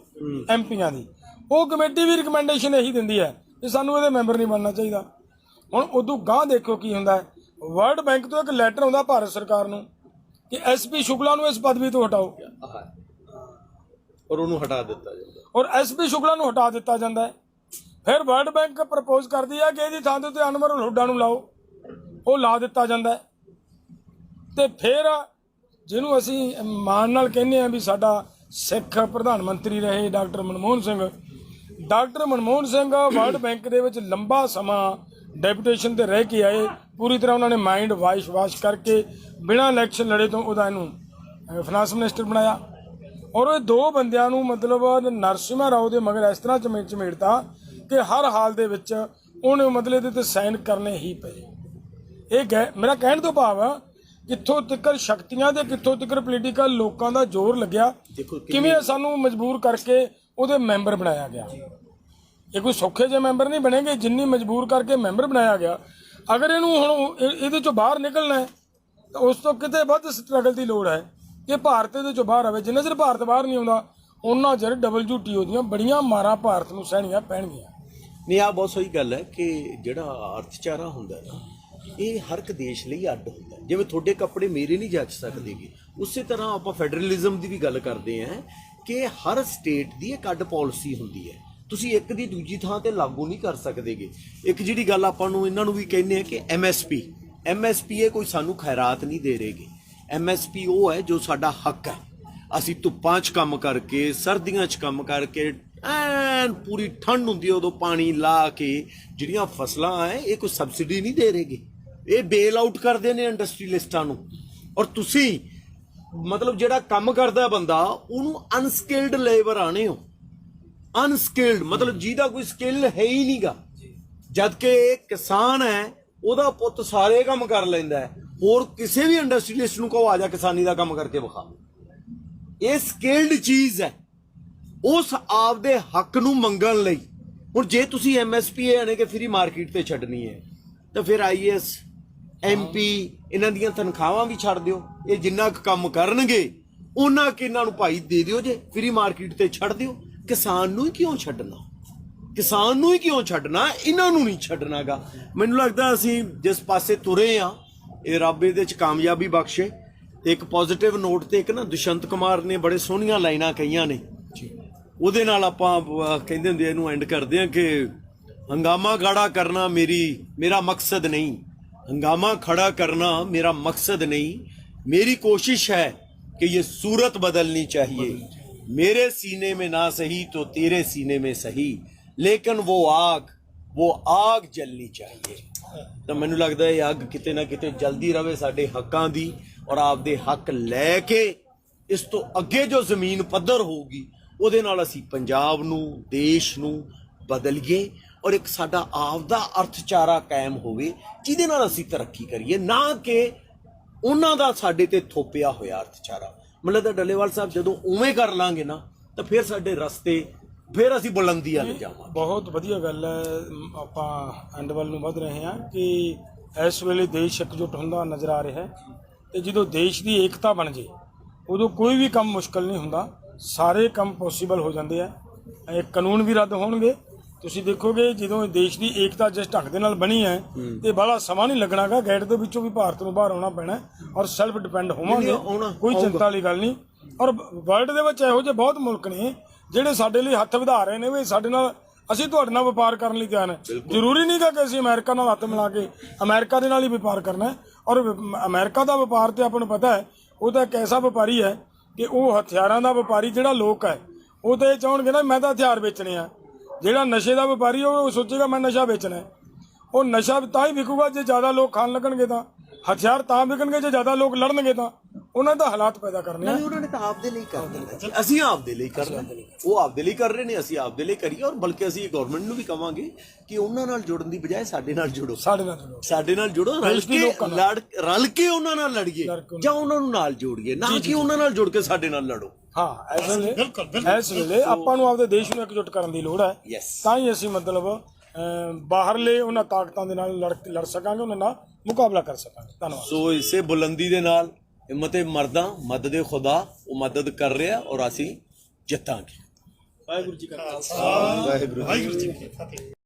[SPEAKER 2] MPਆਂ ਦੀ। ਉਹ ਕਮੇਟੀ ਵੀ ਰਿਕਮੈਂਡੇਸ਼ਨ ਇਹੀ ਦਿੰਦੀ ਹੈ ਕਿ ਸਾਨੂੰ ਇਹਦੇ ਮੈਂਬਰ ਨਹੀਂ ਬਣਨਾ ਚਾਹੀਦਾ। ਹੁਣ ਉਦੋਂ ਗਾਹ ਦੇਖੋ ਕੀ ਹੁੰਦਾ ਹੈ, ਵਰਲਡ ਬੈਂਕ ਤੋਂ ਇੱਕ ਲੈਟਰ ਆਉਂਦਾ ਭਾਰਤ ਸਰਕਾਰ ਨੂੰ ਕਿ SP ਸ਼ੁਕਲਾ ਨੂੰ ਇਸ ਪਦਵੀ ਤੋਂ ਹਟਾਓ
[SPEAKER 1] ਔਰ ਉਹਨੂੰ ਹਟਾ ਦਿੱਤਾ ਜਾਂਦਾ,
[SPEAKER 2] ਔਰ SP ਸ਼ੁਕਲਾ ਨੂੰ ਹਟਾ ਦਿੱਤਾ ਜਾਂਦਾ ਹੈ। ਫਿਰ ਵਰਲਡ ਬੈਂਕ ਪ੍ਰਪੋਜ਼ ਕਰਦੀ ਹੈ ਕਿ ਇਹਦੀ ਥਾਂ ਦੇ ਉੱਤੇ ਅਨਵਰ ਹੁੱਡਾ ਨੂੰ ਲਾਓ, ਉਹ ਲਾ ਦਿੱਤਾ ਜਾਂਦਾ ਹੈ। ਤੇ ਫਿਰ ਜਿਹਨੂੰ ਅਸੀਂ ਮਾਣ ਨਾਲ ਕਹਿੰਦੇ ਹਾਂ ਵੀ ਸਾਡਾ ਸਿੱਖ ਪ੍ਰਧਾਨ ਮੰਤਰੀ ਰਹੇ doctor Manmohan Singh, doctor Manmohan Singh world bank ਦੇ ਵਿੱਚ ਲੰਬਾ ਸਮਾਂ ਡੈਪੂਟੇਸ਼ਨ ਤੇ ਰਹਿ ਕੇ ਆਏ, ਪੂਰੀ ਤਰ੍ਹਾਂ ਉਹਨਾਂ ਨੇ ਮਾਈਂਡ ਵਾਸ਼ ਕਰਕੇ ਬਿਨਾਂ ਇਲੈਕਸ਼ਨ ਲੜੇ ਤੋਂ ਉਹਦਾ ਇਹਨੂੰ ਫਾਈਨਾਂਸ ਮਿਨਿਸਟਰ ਬਣਾਇਆ। ਔਰ ਇਹ ਦੋ ਬੰਦਿਆਂ ਨੂੰ ਮਤਲਬ ਨਰਸਿਮਹਾ ਰਾਓ ਦੇ ਮਗਰ ਇਸ ਤਰ੍ਹਾਂ ਚਮੇੜਤਾ ਕਿ ਹਰ ਹਾਲ ਦੇ ਵਿੱਚ ਉਹਨੇ ਮਤਲਬ ਇਹਦੇ ਤੇ ਸਾਈਨ ਕਰਨੇ ਹੀ ਪਏ। ਮੇਰਾ ਕਹਿਣ ਤੋਂ ਭਾਵ ਆ ਕਿੱਥੋਂ ਤੱਕ ਸ਼ਕਤੀਆਂ ਤੇ ਕਿੱਥੋਂ ਤੱਕ ਪੋਲੀਟੀਕਲ ਲੋਕਾਂ ਦਾ ਜ਼ੋਰ ਲੱਗਿਆ, ਕਿਵੇਂ ਸਾਨੂੰ ਮਜਬੂਰ ਕਰਕੇ ਉਹਦੇ ਮੈਂਬਰ ਬਣਾਇਆ ਗਿਆ। ਇਹ ਕੋਈ ਸੌਖੇ ਜਿਹੇ ਮੈਂਬਰ ਨਹੀਂ ਬਣੇਗੇ, ਜਿੰਨੀ ਮਜਬੂਰ ਕਰਕੇ ਮੈਂਬਰ ਬਣਾਇਆ ਗਿਆ। ਅਗਰ ਇਹਨੂੰ ਹੁਣ ਇਹਦੇ ਚੋਂ ਬਾਹਰ ਨਿਕਲਣਾ ਹੈ ਤਾਂ ਉਸ ਤੋਂ ਕਿਤੇ ਵੱਧ ਸਟਰਗਲ ਦੀ ਲੋੜ ਹੈ ਕਿ ਭਾਰਤ ਇਹਦੇ ਚੋਂ ਬਾਹਰ ਆਵੇ। ਜਿੰਨਾ ਚਿਰ ਭਾਰਤ ਬਾਹਰ ਨਹੀਂ ਆਉਂਦਾ ਉਹਨਾਂ ਚਿਰ WTO ਦੀਆਂ ਬੜੀਆਂ ਮਾਰਾਂ ਭਾਰਤ ਨੂੰ ਸਹਿਣੀਆਂ ਪੈਣਗੀਆਂ।
[SPEAKER 1] ਨਹੀਂ, ਆਹ ਬਹੁਤ ਸਹੀ ਗੱਲ ਹੈ ਕਿ ਜਿਹੜਾ ਅਰਥਚਾਰਾ ਹੁੰਦਾ ਨਾ ਇਹ ਹਰ ਇੱਕ ਦੇਸ਼ ਲਈ ਅੱਡ ਹੁੰਦਾ। ਜਿਵੇਂ ਤੁਹਾਡੇ ਕੱਪੜੇ ਮੇਰੇ ਨਹੀਂ ਜੱਚ ਸਕਦੇਗੇ, ਉਸੇ ਤਰ੍ਹਾਂ ਆਪਾਂ ਫੈਡਰਲਿਜ਼ਮ ਦੀ ਵੀ ਗੱਲ ਕਰਦੇ ਹਾਂ ਕਿ ਹਰ ਸਟੇਟ ਦੀ ਇੱਕ ਅੱਡ ਪਾਲਿਸੀ ਹੁੰਦੀ ਹੈ, ਤੁਸੀਂ ਇੱਕ ਦੀ ਦੂਜੀ ਥਾਂ ਤੇ ਲਾਗੂ ਨਹੀਂ ਕਰ ਸਕਦੇਗੇ। ਇੱਕ ਜਿਹੜੀ ਗੱਲ ਆਪਾਂ ਨੂੰ ਇਹਨਾਂ ਨੂੰ ਵੀ ਕਹਿੰਦੇ ਆ ਕਿ MSP ਇਹ ਕੋਈ ਸਾਨੂੰ ਖੈਰਾਤ ਨਹੀਂ ਦੇ ਰਹੇਗੇ। MSP ਉਹ ਹੈ ਜੋ ਸਾਡਾ ਹੱਕ ਹੈ। ਅਸੀਂ ਧੁੱਪਾਂ 'ਚ ਕੰਮ ਕਰਕੇ, ਸਰਦੀਆਂ 'ਚ ਕੰਮ ਕਰਕੇ, ਐਨ ਪੂਰੀ ਠੰਡ ਹੁੰਦੀ ਹੈ ਉਦੋਂ ਪਾਣੀ ਲਾ ਕੇ ਜਿਹੜੀਆਂ ਫਸਲਾਂ ਹੈ ਇਹ ਕੋਈ ਸਬਸਿਡੀ ਨਹੀਂ ਦੇ ਰਹੇਗੇ, ਇਹ ਬੇਲ ਆਊਟ ਕਰਦੇ ਨੇ ਇੰਡਸਟਰੀਲਿਸਟਾਂ ਨੂੰ। ਔਰ ਤੁਸੀਂ ਮਤਲਬ ਜਿਹੜਾ ਕੰਮ ਕਰਦਾ ਬੰਦਾ ਉਹਨੂੰ ਅਨਸਕਿਲਡ ਲੇਬਰ ਆਣੇ ਹੋ, ਅਨਸਕਿਲਡ ਮਤਲਬ ਜਿਹਦਾ ਕੋਈ ਸਕਿੱਲ ਹੈ ਹੀ ਨਹੀਂਗਾ, ਜਦ ਕਿ ਇਹ ਕਿਸਾਨ ਹੈ ਉਹਦਾ ਪੁੱਤ ਸਾਰੇ ਕੰਮ ਕਰ ਲੈਂਦਾ ਹੈ। ਹੋਰ ਕਿਸੇ ਵੀ ਇੰਡਸਟਰੀਲਿਸਟ ਨੂੰ ਕਹੋ ਆ ਜਾ ਕਿਸਾਨੀ ਦਾ ਕੰਮ ਕਰਕੇ ਵਿਖਾ, ਇਹ ਸਕਿਲਡ ਚੀਜ਼ ਹੈ। ਉਸ ਆਪਦੇ ਹੱਕ ਨੂੰ ਮੰਗਣ ਲਈ ਹੁਣ ਜੇ ਤੁਸੀਂ MSP ਯਾਨੀ ਕਿ ਫ੍ਰੀ ਮਾਰਕੀਟ ਤੇ ਛੱਡਣੀ ਹੈ ਤਾਂ ਫਿਰ IAS MP ਇਹਨਾਂ ਦੀਆਂ ਤਨਖਾਹਾਂ ਵੀ ਛੱਡ ਦਿਓ। ਇਹ ਜਿੰਨਾ ਕੁ ਕੰਮ ਕਰਨਗੇ ਉਹਨਾਂ ਕਿ ਇਹਨਾਂ ਨੂੰ ਭਾਈ ਦੇ ਦਿਓ, ਜੇ ਫ੍ਰੀ ਮਾਰਕੀਟ ਤੇ ਛੱਡ ਦਿਓ। ਕਿਸਾਨ ਨੂੰ ਹੀ ਕਿਉਂ ਛੱਡਣਾ, ਕਿਸਾਨ ਨੂੰ ਹੀ ਕਿਉਂ ਛੱਡਣਾ, ਇਹਨਾਂ ਨੂੰ ਨਹੀਂ ਛੱਡਣਾਗਾ। ਮੈਨੂੰ ਲੱਗਦਾ ਅਸੀਂ ਜਿਸ ਪਾਸੇ ਤੁਰੇ ਆ ਇਹ ਰੱਬ ਇਹਦੇ 'ਚ ਕਾਮਯਾਬੀ ਬਖਸ਼ੇ। ਤੇ ਇੱਕ ਪੋਜ਼ਿਟਿਵ ਨੋਟ ਤੇ ਇੱਕ ਨਾ ਦੁਸ਼ੰਤ ਕੁਮਾਰ ਨੇ ਬੜੇ ਸੋਹਣੀਆਂ ਲਾਈਨਾਂ ਕਹੀਆਂ ਨੇ, ਉਹਦੇ ਨਾਲ ਆਪਾਂ ਕਹਿੰਦੇ ਹੁੰਦੇ ਇਹਨੂੰ ਐਂਡ ਕਰਦੇ ਆ ਕਿ ਹੰਗਾਮਾ ਖੜਾ ਕਰਨਾ ਮੇਰਾ ਮਕਸਦ ਨਹੀਂ, हंगामा खड़ा करना मेरा मकसद नहीं, मेरी कोशिश है कि ये सूरत बदलनी चाहिए। मेरे सीने में ना सही तो तेरे सीने में सही, लेकिन वो आग जलनी चाहिए। तो मैनू लगता है अग किते ना किते जल्दी रहे साडे हक्कां दी, और आपदे हक लैके इस तो अगे जो जमीन पद्धर होगी ਉਹਦੇ ਨਾਲ ਅਸੀਂ ਪੰਜਾਬ ਨੂੰ, ਦੇਸ਼ ਨੂੰ ਬਦਲੀਏ ਔਰ ਇੱਕ ਸਾਡਾ ਆਪਦਾ ਅਰਥਚਾਰਾ ਕਾਇਮ ਹੋਵੇ ਜਿਹਦੇ ਨਾਲ ਅਸੀਂ ਤਰੱਕੀ ਕਰੀਏ, ਨਾ ਕਿ ਉਹਨਾਂ ਦਾ ਸਾਡੇ ਤੇ ਥੋਪਿਆ ਹੋਇਆ ਅਰਥਚਾਰਾ। ਮਤਲਬ ਤਾਂ ਡੱਲੇਵਾਲ ਸਾਹਿਬ ਜਦੋਂ ਉਵੇਂ ਕਰ ਲਾਂਗੇ ਨਾ ਤਾਂ ਫਿਰ ਸਾਡੇ ਰਸਤੇ ਫਿਰ ਅਸੀਂ ਬੁਲੰਦੀ ਵੱਲ ਜਾਵਾਂਗੇ।
[SPEAKER 2] ਬਹੁਤ ਵਧੀਆ ਗੱਲ ਹੈ। ਆਪਾਂ ਐਂਡ ਵੱਲ ਨੂੰ ਵੱਧ ਰਹੇ ਹਾਂ ਕਿ ਇਸ ਵੇਲੇ ਦੇਸ਼ ਇਕਜੁੱਟ ਹੁੰਦਾ ਨਜ਼ਰ ਆ ਰਿਹਾ ਹੈ, ਤੇ ਜਦੋਂ ਦੇਸ਼ ਦੀ ਏਕਤਾ ਬਣ ਜੇ ਉਦੋਂ ਕੋਈ ਵੀ ਕੰਮ ਮੁਸ਼ਕਲ ਨਹੀਂ ਹੁੰਦਾ, ਸਾਰੇ ਕੰਮ ਪੋਸੀਬਲ ਹੋ ਜਾਂਦੇ ਆ। ਇਹ ਕਾਨੂੰਨ ਵੀ ਰੱਦ ਹੋਣਗੇ। ਤੁਸੀਂ ਦੇਖੋਗੇ ਜਦੋਂ ਦੇਸ਼ ਦੀ ਏਕਤਾ ਜਿਸ ਢੰਗ ਦੇ ਨਾਲ ਬਣੀ ਹੈ ਤੇ ਬੜਾ ਸਮਾਂ ਨਹੀਂ ਲੱਗਣਾਗਾ, ਗੈਟ ਦੇ ਵਿੱਚੋਂ ਵੀ ਭਾਰਤ ਨੂੰ ਬਾਹਰ ਆਉਣਾ ਪੈਣਾ ਔਰ ਸੈਲਫ ਡਿਪੈਂਡ ਹੋਵਾਂਗੇ, ਕੋਈ ਚਿੰਤਾ ਵਾਲੀ ਗੱਲ ਨਹੀਂ। ਔਰ ਵਰਲਡ ਦੇ ਵਿੱਚ ਇਹੋ ਜਿਹੇ ਬਹੁਤ ਮੁਲਕ ਨੇ ਜਿਹੜੇ ਸਾਡੇ ਲਈ ਹੱਥ ਵਧਾ ਰਹੇ ਨੇ ਵੀ ਸਾਡੇ ਨਾਲ, ਅਸੀਂ ਤੁਹਾਡੇ ਨਾਲ ਵਪਾਰ ਕਰਨ ਲਈ ਤਿਆਰ ਹਾਂ। ਜ਼ਰੂਰੀ ਨਹੀਂ ਕਿ ਅਸੀਂ ਅਮਰੀਕਾ ਨਾਲ ਹੱਥ ਮਿਲਾ ਕੇ ਅਮਰੀਕਾ ਦੇ ਨਾਲ ਹੀ ਵਪਾਰ ਕਰਨਾ ਹੈ। ਔਰ ਅਮਰੀਕਾ ਦਾ ਵਪਾਰ ਤੇ ਆਪਾਂ ਨੂੰ ਪਤਾ ਹੈ ਉਹ ਤਾਂ ਇੱਕ ਐਸਾ ਵਪਾਰੀ ਹੈ ਕਿ ਉਹ ਹਥਿਆਰਾਂ ਦਾ ਵਪਾਰੀ ਜਿਹੜਾ ਲੋਕ ਹੈ ਉਹ ਤਾਂ ਇਹ ਚਾਹਣਗੇ ਨਾ ਮੈਂ ਤਾਂ ਹਥਿਆਰ ਵੇਚਣੇ ਆ। ਜਿਹੜਾ ਨਸ਼ੇ ਦਾ ਵਪਾਰੀ ਉਹ ਸੋਚੇਗਾ ਮੈਂ ਨਸ਼ਾ ਵੇਚਣਾ ਹੈ। ਉਹ ਨਸ਼ਾ ਤਾਂ ਹੀ ਵਿਕੂਗਾ ਜੇ ਜ਼ਿਆਦਾ ਲੋਕ ਖਾਣ ਲੱਗਣਗੇ, ਤਾਂ ਹਥਿਆਰ ਤਾਂ ਵਿਕਣਗੇ ਜੇ ਜ਼ਿਆਦਾ ਲੋਕ ਲੜਨਗੇ, ਤਾਂ ਉਹਨਾਂ ਦਾ ਹਾਲਾਤ ਪੈਦਾ ਕਰਨੇ ਆ।
[SPEAKER 1] ਉਹਨਾਂ ਨੇ ਤਾਂ ਆਪਦੇ ਲਈ ਕਰਨਾ, ਅਸੀਂ ਆਪਦੇ ਲਈ ਕਰਨਾ। ਉਹ ਆਪਦੇ ਲਈ ਕਰ ਰਹੇ ਨੇ, ਅਸੀਂ ਆਪਦੇ ਲਈ ਕਰੀਏ। ਔਰ ਬਲਕਿ ਅਸੀਂ ਗਵਰਨਮੈਂਟ ਨੂੰ ਵੀ ਕਵਾਂਗੇ ਕਿ ਉਹਨਾਂ ਨਾਲ ਜੁੜਨ ਦੀ ਬਜਾਏ ਸਾਡੇ ਨਾਲ ਜੁੜੋ, ਸਾਡੇ ਨਾਲ ਜੁੜੋ, ਰਲ ਕੇ ਉਹਨਾਂ ਨਾਲ ਲੜੀਏ ਜਾਂ ਉਹਨਾਂ ਨੂੰ ਨਾਲ ਜੋੜੀਏ, ਨਾ ਕਿ ਉਹਨਾਂ ਨਾਲ ਜੁੜ ਕੇ ਸਾਡੇ ਨਾਲ ਲੜੋ।
[SPEAKER 2] ਹਾਂ, ਇਸ ਵੇਲੇ ਆਪਾਂ ਨੂੰ ਆਪਦੇ ਦੇਸ਼ ਨੂੰ ਇਕਜੁੱਟ ਕਰਨ ਦੀ ਲੋੜ ਹੈ, ਤਾਂ ਹੀ ਅਸੀਂ ਮਤਲਬ ਬਾਹਰਲੇ ਉਹਨਾਂ ਤਾਕਤਾਂ ਦੇ ਨਾਲ ਲੜ ਸਕਾਂਗੇ, ਉਹਨਾਂ ਨਾਲ ਮੁਕਾਬਲਾ ਕਰ ਸਕਾਂਗੇ। ਧੰਨਵਾਦ।
[SPEAKER 1] ਸੋ ਇਸੇ ਬੁਲੰਦੀ ਦੇ ਨਾਲ ਹਿੰਮਤੇ ਮਰਦਾਂ ਮਦਦ ਖੁਦਾ ਉਹ ਮਦਦ ਕਰ ਰਿਹਾ ਔਰ ਅਸੀਂ ਜਿੱਤਾਂਗੇ।
[SPEAKER 3] ਵਾਹਿਗੁਰੂ ਜੀ ਕਾ ਖਾਲਸਾ, ਵਾਹਿਗੁਰੂ ਜੀ ਕੀ ਫਤਿਹ।